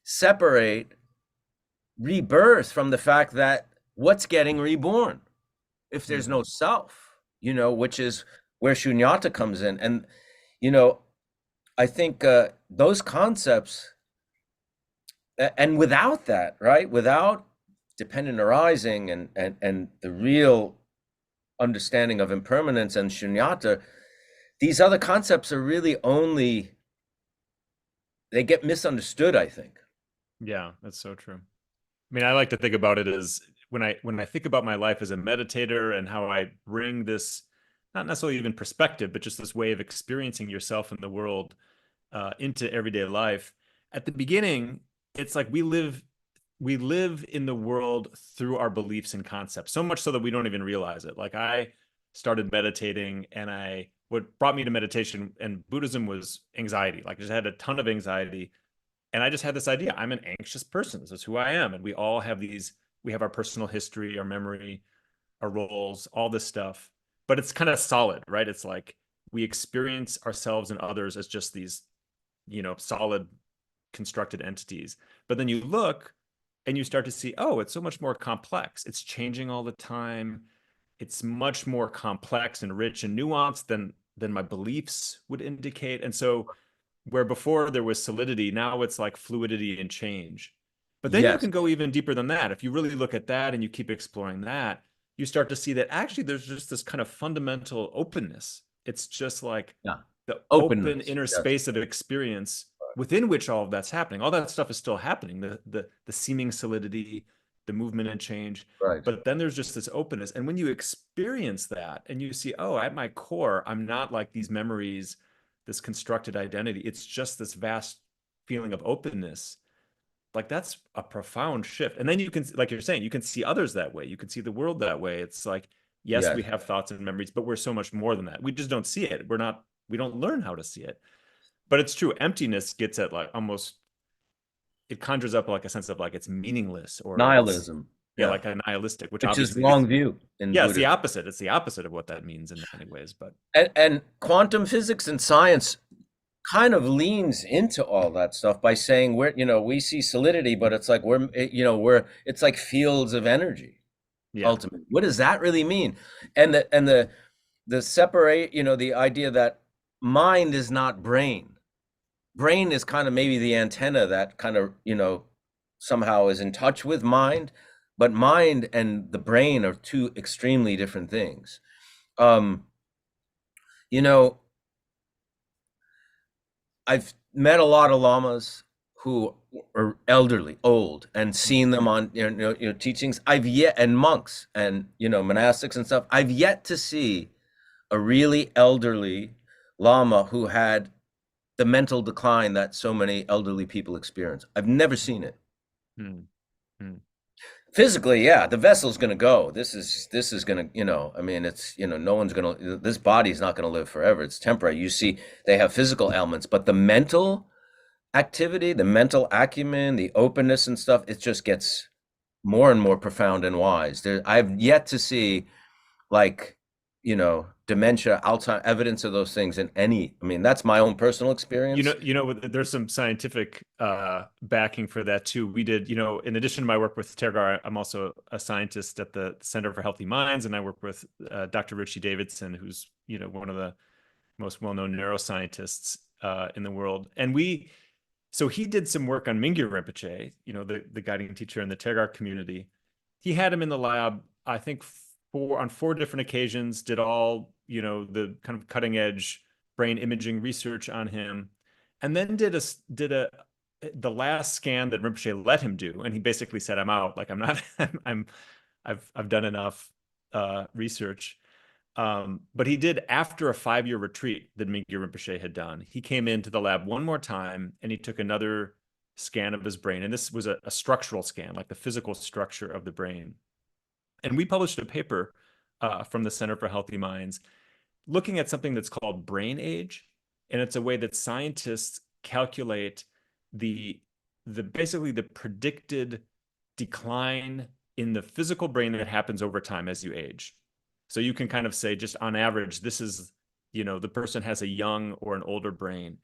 separate rebirth from the fact that what's getting reborn if there's no Hmm. self, which is where shunyata comes in. And, you know, I think those concepts, and without that, right, without dependent arising and the real understanding of impermanence and shunyata, these other concepts are really only, they get misunderstood, I think. Yeah, that's so true. I mean, I like to think about it as when I think about my life as a meditator and how I bring this, not necessarily even perspective, but just this way of experiencing yourself in the world into everyday life. At the beginning, it's like we live in the world through our beliefs and concepts, so much so that we don't even realize it. Like I started meditating, and what brought me to meditation and Buddhism was anxiety. Like I just had a ton of anxiety, and I just had this idea, I'm an anxious person. This is who I am. And we all have we have our personal history, our memory, our roles, all this stuff. But it's kind of solid, right? It's like we experience ourselves and others as just these solid constructed entities. But then you look and you start to see, oh, it's so much more complex. It's changing all the time. It's much more complex and rich and nuanced than my beliefs would indicate. And so where before there was solidity, now it's like fluidity and change. But then you Yes. can go even deeper than that. If you really look at that and you keep exploring that, you start to see that actually there's just this kind of fundamental openness. It's just like Yeah. the open Openness. inner Yes. space of experience within which all of that's happening. All that stuff is still happening. The seeming solidity, the movement and change. Right. But then there's just this openness. And when you experience that and you see, oh, at my core, I'm not like these memories, this constructed identity. It's just this vast feeling of openness. Like that's a profound shift. And then you can, like you're saying, you can see others that way. You can see the world that way. It's like, yes, we Yes. have thoughts and memories, but we're so much more than that. We just don't see it. We don't learn how to see it. But it's true. Emptiness gets at like almost, it conjures up like a sense of like it's meaningless or it's, Nihilism. yeah, Yeah. like a nihilistic, which Which is obviously wrong is, view in yeah, it's the Buddhism. opposite. It's the opposite of what that means in many ways. But And quantum physics and science kind of leans into all that stuff by saying we see solidity, but it's like it's like fields of energy yeah. ultimately. What does that really mean? And the separate, the idea that mind is not brain. Brain is kind of maybe the antenna that kind of, somehow is in touch with mind, but mind and the brain are two extremely different things. Um, you know, I've met a lot of lamas who are elderly, old, and Mm, seen them on teachings. I've yet and monks and monastics and stuff. I've yet to see a really elderly lama who had the mental decline that so many elderly people experience. I've never seen it. mm, mm. Physically, yeah, the vessel's going to go. This is going to, I mean, it's, no one's going to, this body's not going to live forever. It's temporary. You see, they have physical ailments, but the mental activity, the mental acumen, the openness and stuff, it just gets more and more profound and wise. I've yet to see like, dementia, Alzheimer's, evidence of those things in any, I mean, that's my own personal experience. There's some scientific backing for that too. We did, in addition to my work with Tergar, I'm also a scientist at the Center for Healthy Minds, and I work with Dr. Richie Davidson, who's, one of the most well-known neuroscientists in the world. And so he did some work on Mingyur Rinpoche, the guiding teacher in the Tergar community. He had him in the lab, I think, on four different occasions, did all, the kind of cutting edge brain imaging research on him, and then did the last scan that Rinpoche let him do, and he basically said, "I'm out. Like I'm not. I've done enough research." But he did after a 5-year retreat that Mingyur Rinpoche had done. He came into the lab one more time and he took another scan of his brain. And this was a structural scan, like the physical structure of the brain. And we published a paper from the Center for Healthy Minds looking at something that's called brain age. And it's a way that scientists calculate the basically the predicted decline in the physical brain that happens over time as you age. So you can kind of say, just on average, this is, the person has a young or an older brain.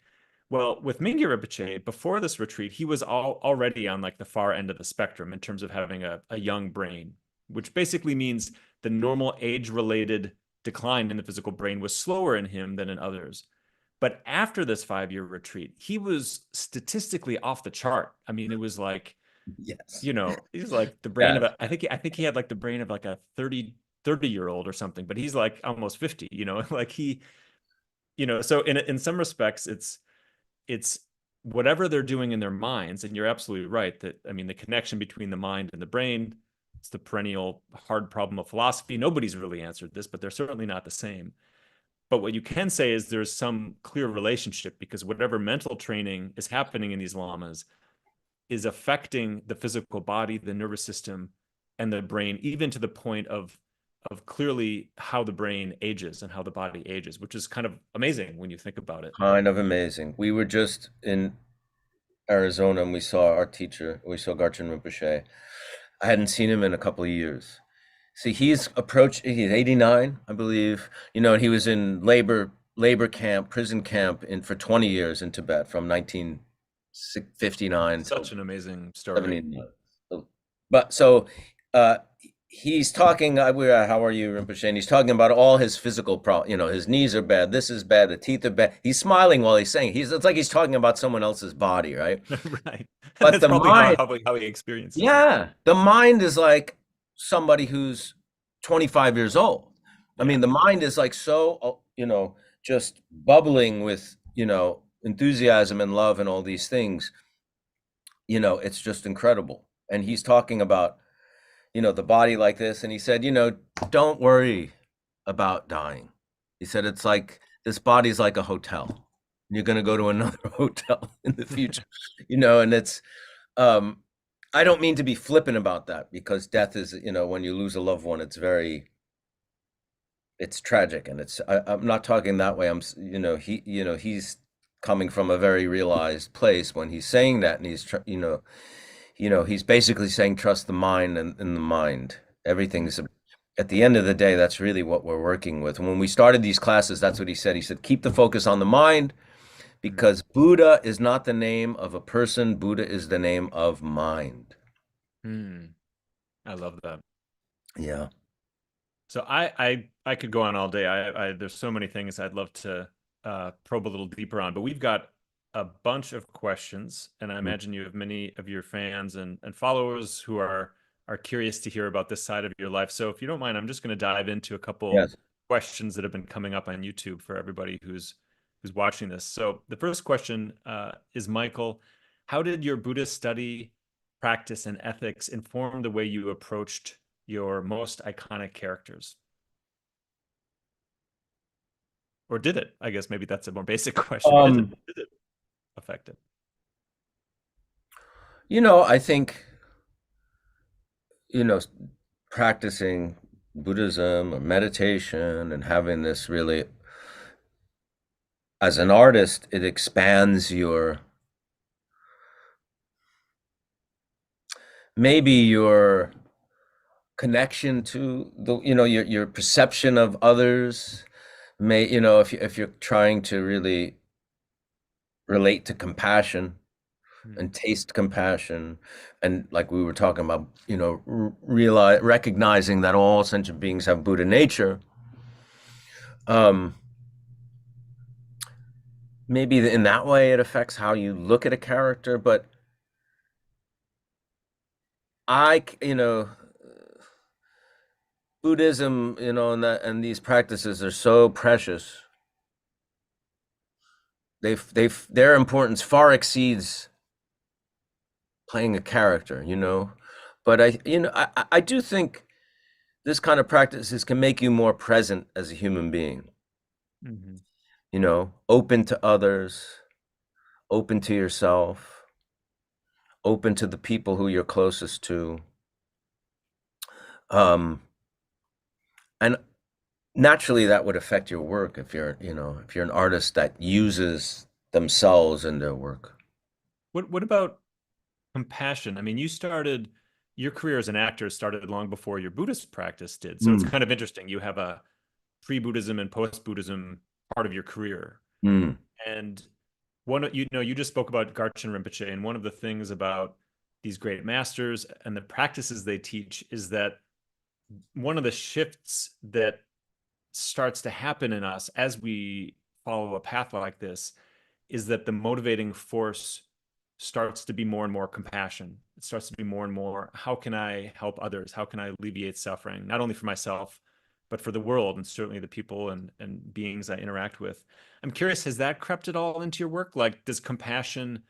Well, with Mingyur Rinpoche, before this retreat, he was already on like the far end of the spectrum in terms of having a young brain, which basically means the normal age-related decline in the physical brain was slower in him than in others. But after this 5-year retreat, he was statistically off the chart. I mean, it was like, Yes. he's like the brain of Yes. a, I think he had like the brain of like a 30-year-old or something, but he's like almost 50, like he, so in some respects, it's whatever they're doing in their minds. And you're absolutely right that, I mean, the connection between the mind and the brain, it's the perennial hard problem of philosophy. Nobody's really answered this, but they're certainly not the same. But what you can say is there's some clear relationship, because whatever mental training is happening in these lamas is affecting the physical body, the nervous system, and the brain, even to the point of clearly how the brain ages and how the body ages, which is kind of amazing when you think about it. Kind of amazing. We were just in Arizona and we saw our teacher, we saw Garchen Rinpoche. I hadn't seen him in a couple of years. See, he's 89, I believe, and he was in labor camp, prison camp in for 20 years in Tibet from 1959 till Such an amazing story. 79. But so uh, he's talking. We're how are you, Rinpoche? And he's talking about all his physical problems. You know, his knees are bad. This is bad. The teeth are bad. He's smiling while he's saying. It's like he's talking about someone else's body, right? Right. And But that's the probably mind, how he experiences it. yeah, the mind is like somebody who's 25 years old. I Yeah. mean, the mind is like so, just bubbling with, enthusiasm and love and all these things. It's just incredible. And he's talking about, the body like this. And he said, don't worry about dying. He said, it's like this body's like a hotel. You're going to go to another hotel in the future, and um, I don't mean to be flippant about that because death is, when you lose a loved one, it's tragic. And I'm not talking that way. He's coming from a very realized place when he's saying that. And he's basically saying, trust the mind and in the mind. Everything's at the end of the day, that's really what we're working with. And when we started these classes, that's what he said. He said, keep the focus on the mind because Buddha is not the name of a person. Buddha is the name of mind. Mm. I love that. Yeah. So I could go on all day. There's so many things I'd love to probe a little deeper on, but we've got a bunch of questions, and I Mm. imagine you have many of your fans and followers who are curious to hear about this side of your life. So if you don't mind, I'm just going to dive into a couple Yes. questions that have been coming up on YouTube for everybody who's watching this. So the first question is Michael, how did your Buddhist study, practice, and ethics inform the way you approached your most iconic characters? Or did it? I guess maybe that's a more basic question. Did it Um, did it affect it? I think, you know, practicing Buddhism or meditation and having this really, as an artist, it expands maybe your connection to your perception of others. If you're trying to really relate to compassion Hmm. and taste compassion, and like we were talking about, realize recognizing that all sentient beings have Buddha nature. um Maybe in that way it affects how you look at a character. But I Buddhism, and these practices are so precious. Their importance far exceeds playing a character, but I do think this kind of practices can make you more present as a human being, Hmm. open to others, open to yourself, open to the people who you're closest to. um and naturally that would affect your work if you're an artist that uses themselves in their work. What about compassion? I mean, you started your career as an actor started long before your Buddhist practice did. So it's Mm, kind of interesting. You have a pre-Buddhism and post-Buddhism part of your career. mm, And you just spoke about Garchen Rinpoche, and one of the things about these great masters and the practices they teach is that one of the shifts that starts to happen in us as we follow a path like this is that the motivating force starts to be more and more compassion. It starts to be more and more, how can I help others? How can I alleviate suffering, not only for myself, but for the world and certainly the people and beings I interact with? I'm curious, has that crept at all into your work? Like, does compassion,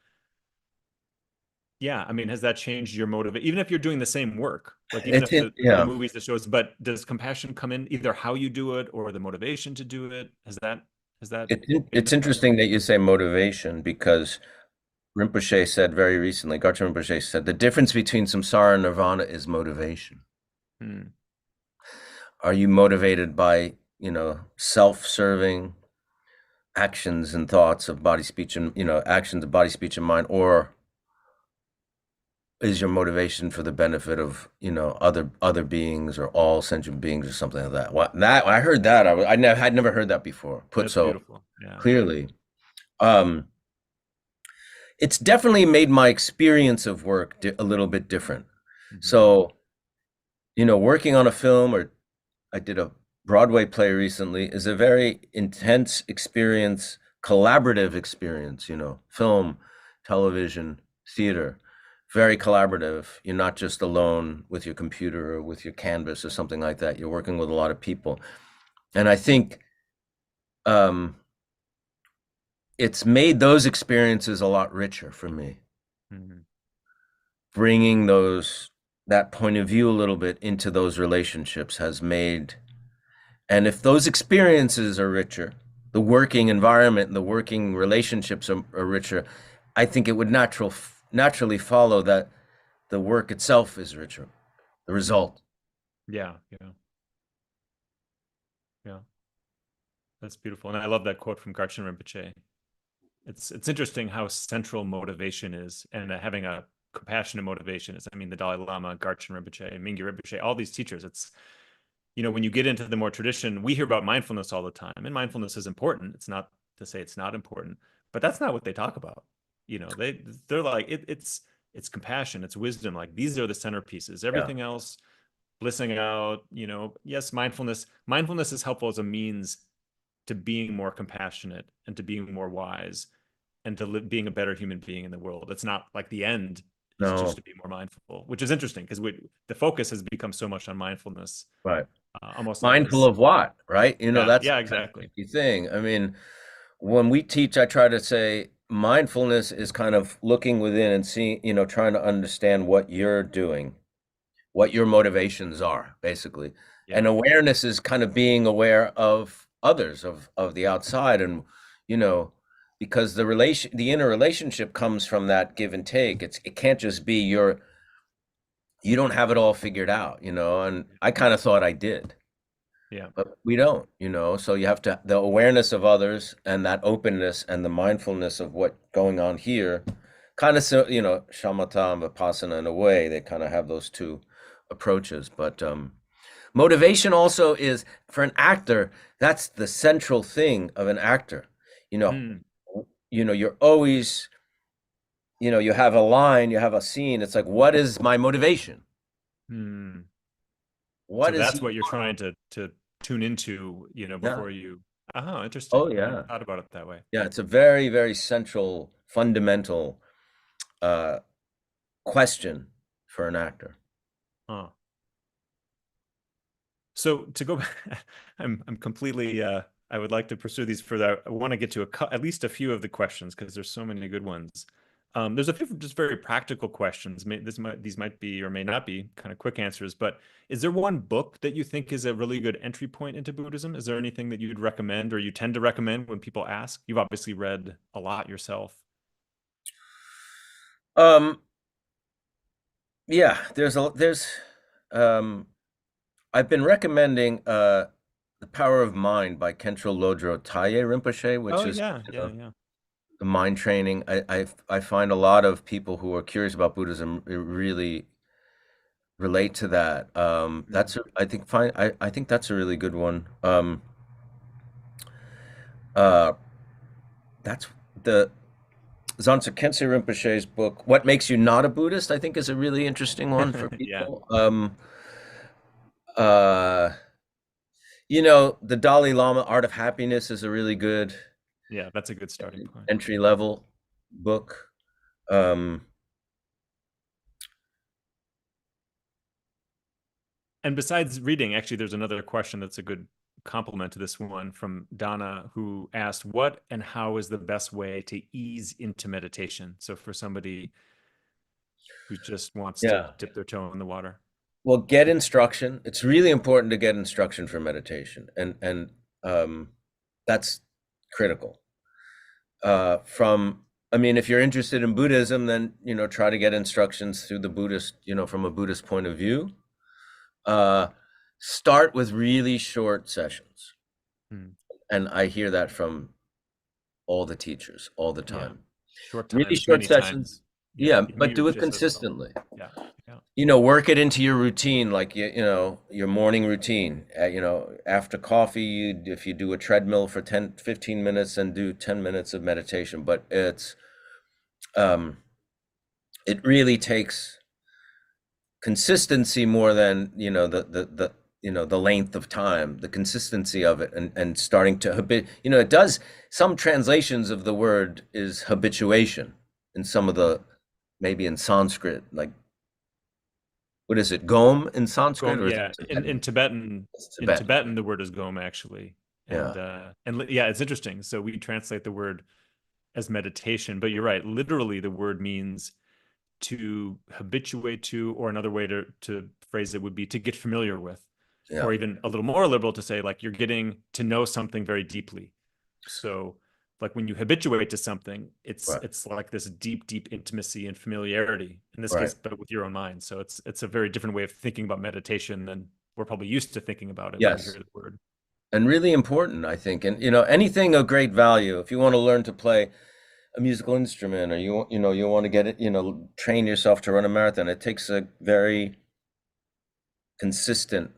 yeah, I mean, has that changed your motive? Even if you're doing the same work, like even if the yeah, movies, the shows, but does compassion come in either how you do it or the motivation to do it? Has that made an it's impact? interesting that you say motivation because Rinpoche said very recently, Garchen Rinpoche said, the difference between samsara and nirvana is motivation. Hmm. Are you motivated by, self-serving actions and thoughts of body, speech, and, actions of body, speech, and mind, or is your motivation for the benefit of, other beings or all sentient beings or something like that. What that I heard that I'd never heard that before put That's so beautiful. Yeah. clearly. Um, it's definitely made my experience of work a little bit different. Hmm. So, working on a film, or I did a Broadway play recently, is a very intense experience, collaborative experience, film, television, theater, very collaborative. You're not just alone with your computer or with your canvas or something like that. You're working with a lot of people. And I think um, it's made those experiences a lot richer for me, Hmm. bringing that point of view a little bit into those relationships has made. And if those experiences are richer, the working environment and the working relationships are richer, I think it would naturally follow that the work itself is richer, the Hmm. result. Yeah. Yeah. Yeah. That's beautiful. And I love that quote from Garchen Rinpoche. It's interesting how central motivation is, and having a compassionate motivation is. I mean, the Dalai Lama, Garchen Rinpoche, Mingyur Rinpoche, all these teachers. It's, when you get into the more tradition, we hear about mindfulness all the time, and mindfulness is important. It's not to say it's not important, but that's not what they talk about. They're like it's compassion, it's wisdom. Like, these are the centerpieces. Yeah. Everything else, blissing out. Yes, mindfulness is helpful as a means to being more compassionate and to being more wise and to being a better human being in the world. It's not like the end is just No. to be more mindful, which is interesting because the focus has become so much on mindfulness, Right. almost like Mindful this. of what, right? Yeah, That's yeah, the kind of exactly. tricky thing. I mean, when we teach, I try to say mindfulness is kind of looking within and seeing, trying to understand what you're doing, what your motivations are, basically. And Yeah, awareness is kind of being aware of others, of the outside, and you know, because the inner relationship comes from that give and take. It can't just be you don't have it all figured out, and I kind of thought I did, yeah. but we don't, so you have to the awareness of others and that openness and the mindfulness of what going on here, kind of, so shamatha and vipassana, in a way they kind of have those two approaches. But motivation also is, for an actor, that's the central thing of an actor. you know Hmm. you're always, you have a line, you have a scene, it's like, what is my motivation? Hmm. So What is that's he? what you're trying to tune into, Yeah. before you. Oh, interesting. Oh, I never yeah. thought about it that way. Yeah, it's a very, very central, fundamental uh, question for an actor. Huh. So to go back, I'm completely. I would like to pursue these further. I want to get to at least a few of the questions because there's so many good ones. There's a few just very practical questions. These might be or may not be kind of quick answers, but is there one book that you think is a really good entry point into Buddhism? Is there anything that you'd recommend or you tend to recommend when people ask? You've obviously read a lot yourself. Um, yeah, um, I've been recommending The Power of Mind by Khenpo Lodro Taye Rinpoche, which Oh is yeah, yeah, yeah. the mind training. I find a lot of people who are curious about Buddhism really relate to that. Mm. I think that's a really good one. Uh, that's the Zansa Khyentse Rinpoche's book, What Makes You Not a Buddhist, I think is a really interesting one for Yeah, people. Uh, the Dalai Lama, Art of Happiness, is a really good yeah. That's a good starting point. entry level book. Um, And besides reading, actually, there's another question that's a good complement to this one from Donna, who asked, what and how is the best way to ease into meditation? So for somebody who just wants to yeah. dip their toe in the water. Well, get instruction. It's really important to get instruction for meditation, and that's critical. From I mean, if you're interested in Buddhism, then try to get instructions through the Buddhist, from a Buddhist point of view. Uh, Start with really short sessions, Hmm. and I hear that from all the teachers all the Yeah. time. Short Really times, short many sessions. times. Yeah, maybe but you're do it just as well. consistently. Yeah, yeah, Work it into your routine, like your morning routine. After coffee, if you do a treadmill for 10, 15 minutes, and do 10 minutes of meditation. But um, it really takes consistency more than the length of time, the consistency of it, and starting to habit. It does. Some translations of the word is habituation in some of the, maybe in Sanskrit, like, what is it, gom in Sanskrit, gom. or is it Yeah, in Tibetan? Tibetan, It's in Tibetan. Tibetan, the word is gom actually, Yeah, and yeah, it's interesting. So we translate the word as meditation, but you're right. Literally, the word means to habituate to, or another way to phrase it would be to get familiar with, yeah, or even a little more liberal to say like you're getting to know something very deeply. So like when you habituate to something, it's right, it's like this deep, deep intimacy and familiarity in this right. case, but with your own mind. So it's a very different way of thinking about meditation than we're probably used to thinking about it when we hear Yes, the word. and really important, I think. And anything of great value. If you want to learn to play a musical instrument, or you want to get it, train yourself to run a marathon, it takes a very consistent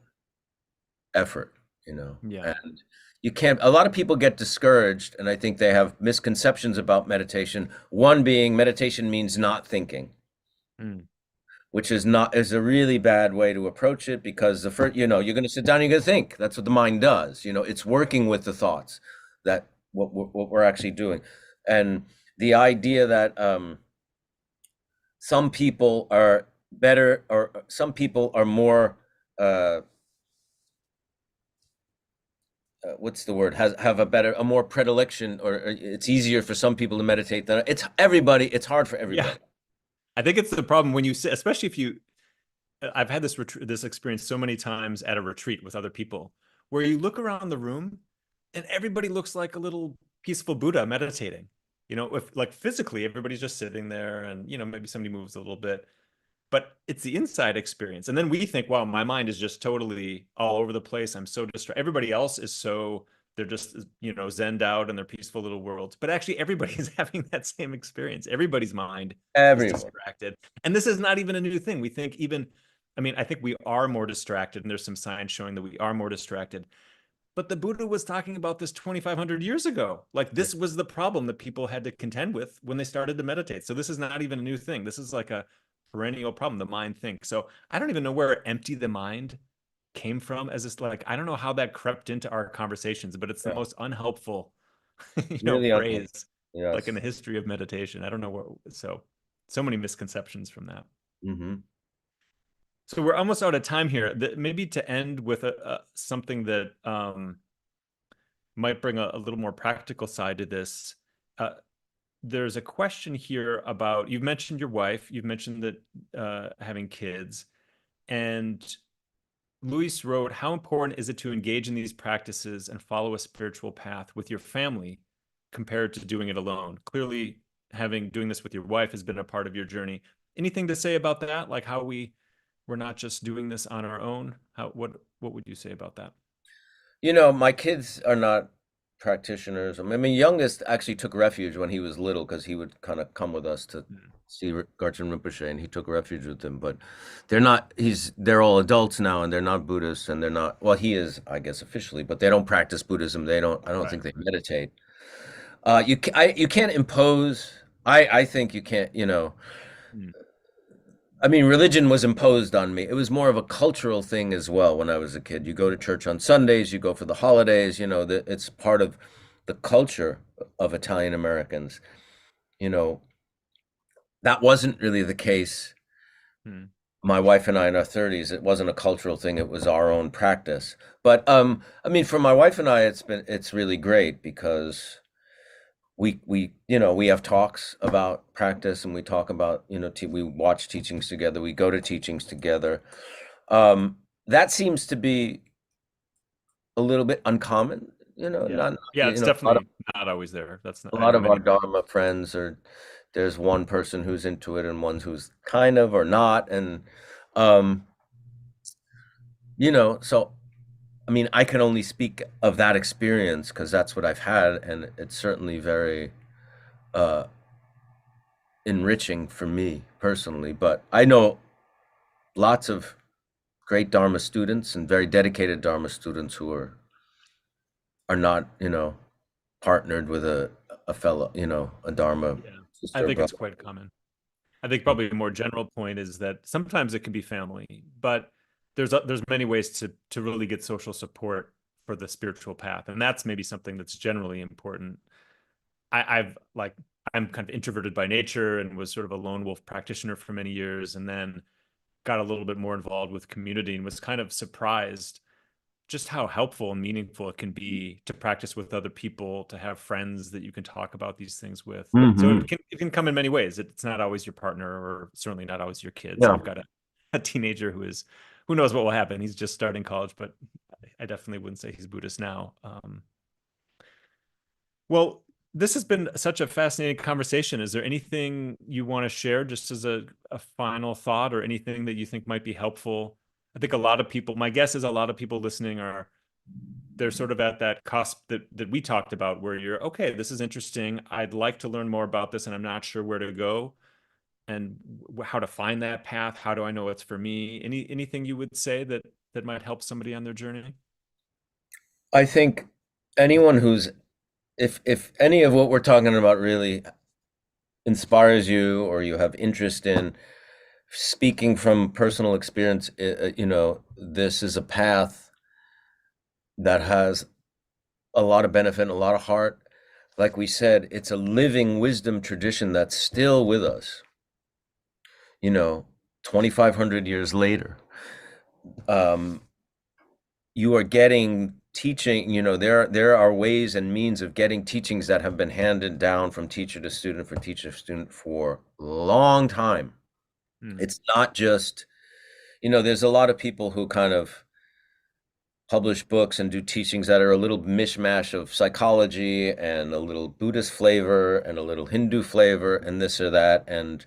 effort. Yeah. And you can't. A lot of people get discouraged, and I think they have misconceptions about meditation. One being, meditation means not thinking, Mm. which is a really bad way to approach it, because the first, you're going to sit down and you're going to think. That's what the mind does. It's working with the thoughts, that what we're actually doing. And the idea that some people are better, or some people are more, uh, what's the word, have a more predilection, or it's easier for some people to meditate than it's hard for Yeah. everybody. I think it's the problem when you sit, especially if you I've had this experience so many times at a retreat with other people where you look around the room and everybody looks like a little peaceful Buddha meditating. If like physically everybody's just sitting there and maybe somebody moves a little bit, but it's the inside experience. And then we think, wow, my mind is just totally all over the place. I'm so distracted. Everybody else is so they're just zenned out in their peaceful little worlds. But actually everybody is having that same experience. Everybody's mind is Everyone. distracted. And this is not even a new thing. We think even I mean, I think we are more distracted, and there's some science showing that we are more distracted. But the Buddha was talking about this 2,500 years ago. Like, this was the problem that people had to contend with when they started to meditate. So, this is not even a new thing. This is like a perennial problem. The mind thinks. So, I don't even know where empty the mind came from as this, like, I don't know how that crept into our conversations, but it's the Yeah, most unhelpful, really unhelpful. phrase like in Yes. the history of meditation. I don't know what, so many misconceptions from that. Hmm. So we're almost out of time here. Maybe to end with something that might bring a little more practical side to this. Uh, there's a question here about you've mentioned your wife, you've mentioned that having kids, and Luis wrote, "How important is it to engage in these practices and follow a spiritual path with your family compared to doing it alone?" Clearly, having doing this with your wife has been a part of your journey. Anything to say about that? Like how we're not just doing this on our own? What would you say about that? My kids are not practitioners. I mean, youngest actually took refuge when he was little, because he would kind of come with us to Mm. see Garchen Rinpoche, and he took refuge with him. But they're not. They're all adults now, and they're not Buddhists, and they're not. Well, he is, I guess, officially, but they don't practice Buddhism. They don't. I don't Right. think they meditate. You can't impose. I think you can't. Mm. I mean, religion was imposed on me. It was more of a cultural thing as well when I was a kid. You go to church on Sundays, you go for the holidays, it's part of the culture of Italian Americans. You know, that wasn't really the case. Mm. My wife and I in our 30s, it wasn't a cultural thing, it was our own practice. But I mean, for my wife and I, it's really great, because we have talks about practice, and we talk about, we watch teachings together, we go to teachings together. That seems to be a little bit uncommon, Yeah. not, Yeah, it's a lot of definitely not always there. That's not, a I lot know of our many. Dharma friends are, there's one person who's into it and one who's kind of or not. And um, so I mean, I can only speak of that experience, because that's what I've had, and it's certainly very uh enriching for me personally. But I know lots of great Dharma students and very dedicated Dharma students who are not, partnered with a fellow, a Dharma Yeah, I sister or think it's brother. quite common. I think probably a more general point is that sometimes it can be family, but there's many ways to really get social support for the spiritual path, and that's maybe something that's generally important. I've like I'm kind of introverted by nature and was sort of a lone wolf practitioner for many years, and then got a little bit more involved with community and was kind of surprised just how helpful and meaningful it can be to practice with other people, to have friends that you can talk about these things with. So Hmm. it can come in many ways. It's not always your partner or certainly not always your kids. Yeah. I've got a teenager who knows what will happen. He's just starting college, but I definitely wouldn't say he's Buddhist now. Well, this has been such a fascinating conversation. Is there anything you want to share just as a final thought or anything that you think might be helpful? I think a lot of people, my guess is a lot of people listening are they're sort of at that cusp that we talked about where you're okay, this is interesting. I'd like to learn more about this and I'm not sure where to go and how to find that path. How do I know it's for me? Anything you would say that might help somebody on their journey? I think anyone who's if any of what we're talking about really inspires you or you have interest in speaking from personal experience, this is a path that has a lot of benefit and a lot of heart. Like we said, it's a living wisdom tradition that's still with us, you know, 2,500 years later. Um, you are getting teaching, there are ways and means of getting teachings that have been handed down from teacher to student for teacher to student for a long time. Hmm. It's not just, there's a lot of people who kind of publish books and do teachings that are a little mishmash of psychology and a little Buddhist flavor and a little Hindu flavor and this or that. And,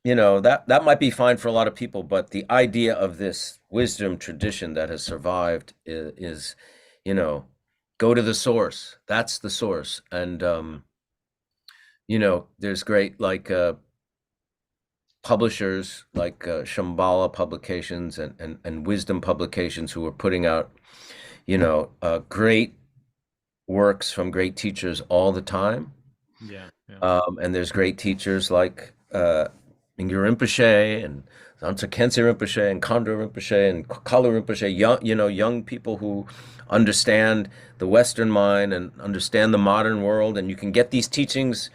that might be fine for a lot of people, but the idea of this wisdom tradition that has survived is, you know, go to the source. That's the source. And, there's great like publishers like Shambhala Publications and Wisdom Publications who are putting out, great works from great teachers all the time. Yeah, yeah, And there's great teachers like Mingyur Rinpoche and Zansa Khyentse Rinpoche and Khandro Rinpoche and Kalu Rinpoche, young people who understand the Western mind and understand the modern world. And you can get these teachings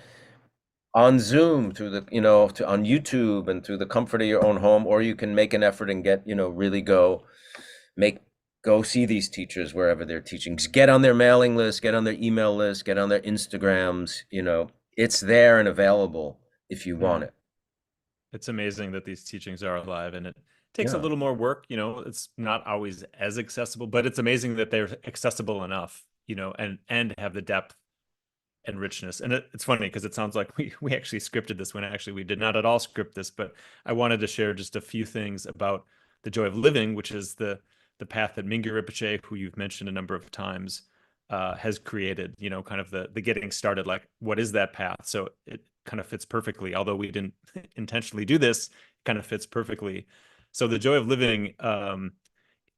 on Zoom through on YouTube and through the comfort of your own home, or you can make an effort and get, really make go see these teachers wherever they're teaching. Just get on their mailing list, get on their email list, get on their Instagrams. It's there and available if you want yeah. it. It's amazing that these teachings are alive and it takes a Yeah. little more work. It's not always as accessible, but it's amazing that they're accessible enough, and have the depth and richness. And it's funny because it sounds like we actually scripted this when actually we did not at all script this, but I wanted to share just a few things about the joy of living, which is the path that Mingyur Rinpoche, who you've mentioned a number of times, has created, kind of the getting started, like what is that path? So it kind of fits perfectly, although we didn't intentionally do this, it kind of fits perfectly. So the joy of living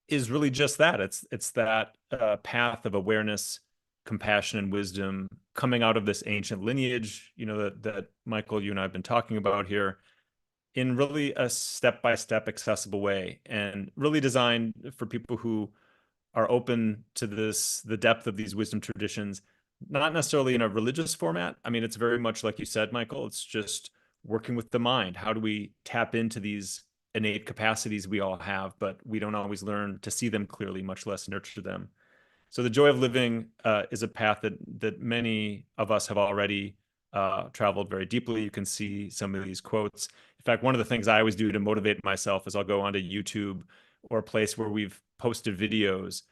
is really just that. It's that path of awareness, compassion, and wisdom coming out of this ancient lineage, that Michael, you and I have been talking about here, in really a step-by-step accessible way, and really designed for people who are open to the depth of these wisdom traditions, not necessarily in a religious format. I mean, it's very much like you said, Michael, it's just working with the mind. How do we tap into these innate capacities we all have, but we don't always learn to see them clearly, much less nurture them. So the joy of living is a path that many of us have already traveled very deeply. You can see some of these quotes. In fact, one of the things I always do to motivate myself is I'll go onto YouTube or a place where we've posted videos,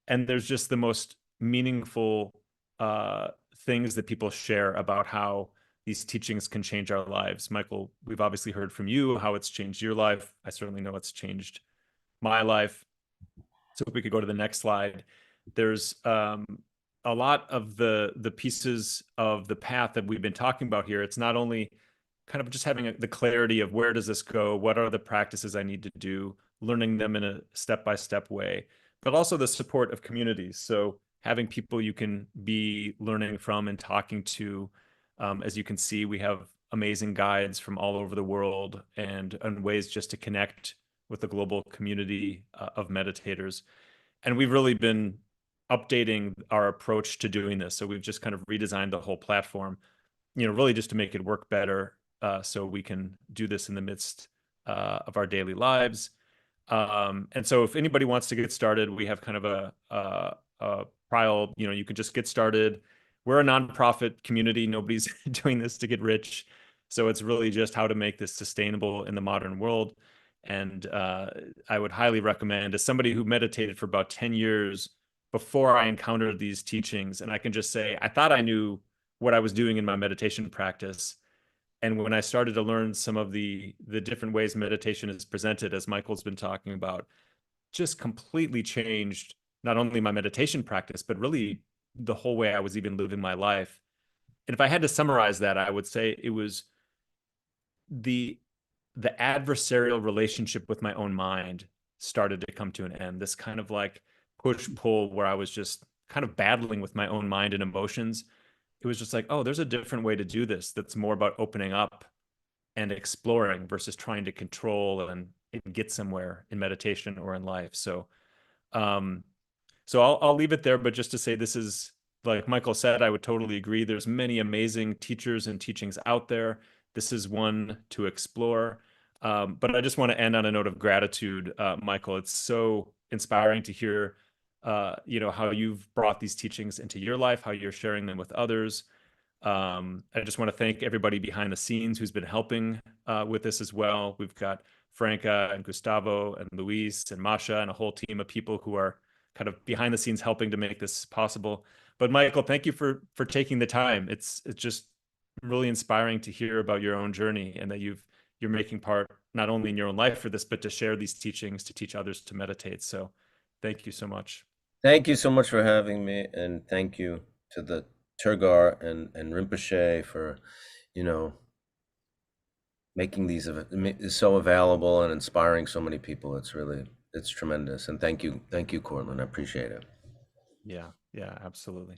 and there's just the most meaningful uh, things that people share about how these teachings can change our lives. Michael, we've obviously heard from you how it's changed your life. I certainly know it's changed my life. So if we could go to the next slide, there's a lot of the pieces of the path that we've been talking about here. It's not only kind of just having the clarity of where does this go? What are the practices I need to do? Learning them in a step-by-step way, but also the support of communities. So having people you can be learning from and talking to. As you can see, we have amazing guides from all over the world and ways just to connect with the global community of meditators. And we've really been updating our approach to doing this. So we've just kind of redesigned the whole platform, really just to make it work better, so we can do this in the midst of our daily lives. And so if anybody wants to get started, we have kind of a trial, you can just get started. We're a nonprofit community. Nobody's doing this to get rich. So it's really just how to make this sustainable in the modern world. And I would highly recommend, as somebody who meditated for about 10 years before I encountered these teachings, and I can just say, I thought I knew what I was doing in my meditation practice. And when I started to learn some of the different ways meditation is presented, as Michael's been talking about, just completely changed not only my meditation practice, but really the whole way I was even living my life. And if I had to summarize that, I would say it was the the adversarial relationship with my own mind started to come to an end. This kind of like push pull where I was just kind of battling with my own mind and emotions. It was just like, oh, there's a different way to do this that's more about opening up and exploring versus trying to control and get somewhere in meditation or in life. Um, so I'll leave it there, but just to say this is, like Michael said, I would totally agree. There's many amazing teachers and teachings out there. This is one to explore. But I just want to end on a note of gratitude, Michael. It's so inspiring to hear, how you've brought these teachings into your life, how you're sharing them with others. I just want to thank everybody behind the scenes who's been helping with this as well. We've got Franca and Gustavo and Luis and Masha and a whole team of people who are kind of behind the scenes helping to make this possible. But Michael, thank you for taking the time. It's just really inspiring to hear about your own journey and that you're making part not only in your own life for this, but to share these teachings to teach others to meditate. So thank you so much. Thank you so much for having me, and thank you to the Tergar and Rinpoche for, you know, making these so available and inspiring so many people. It's tremendous. And thank you, Cortland. I appreciate it. Yeah, yeah, absolutely.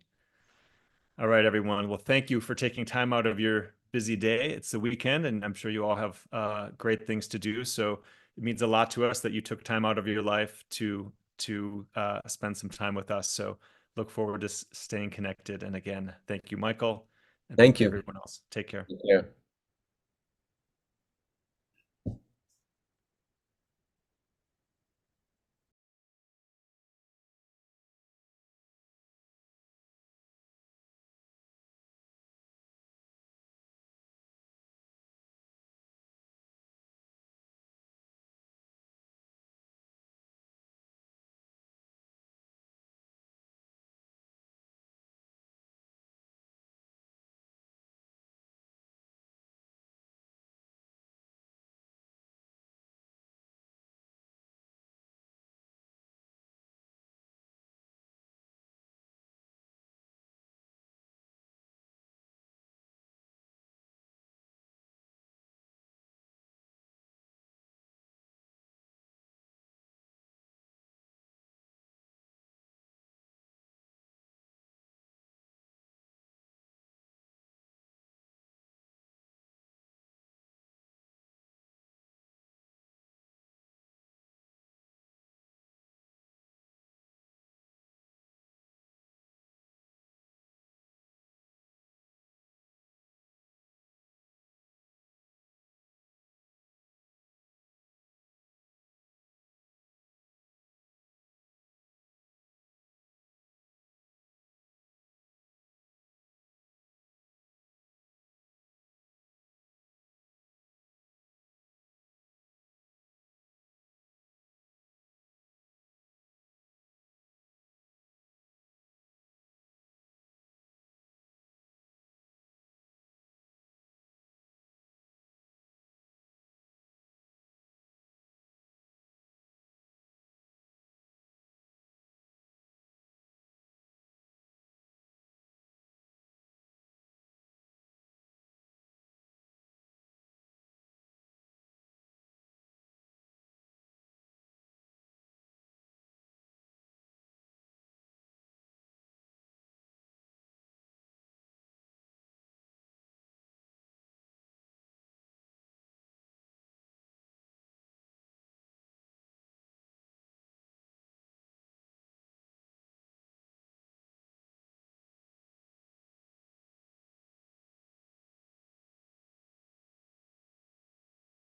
All right, everyone. Well, thank you for taking time out of your busy day. It's the weekend, and I'm sure you all have great things to do. So it means a lot to us that you took time out of your life to spend some time with us. So look forward to staying connected. And again, thank you, Michael, and thank Thank you, you. everyone else. Take care. Take care.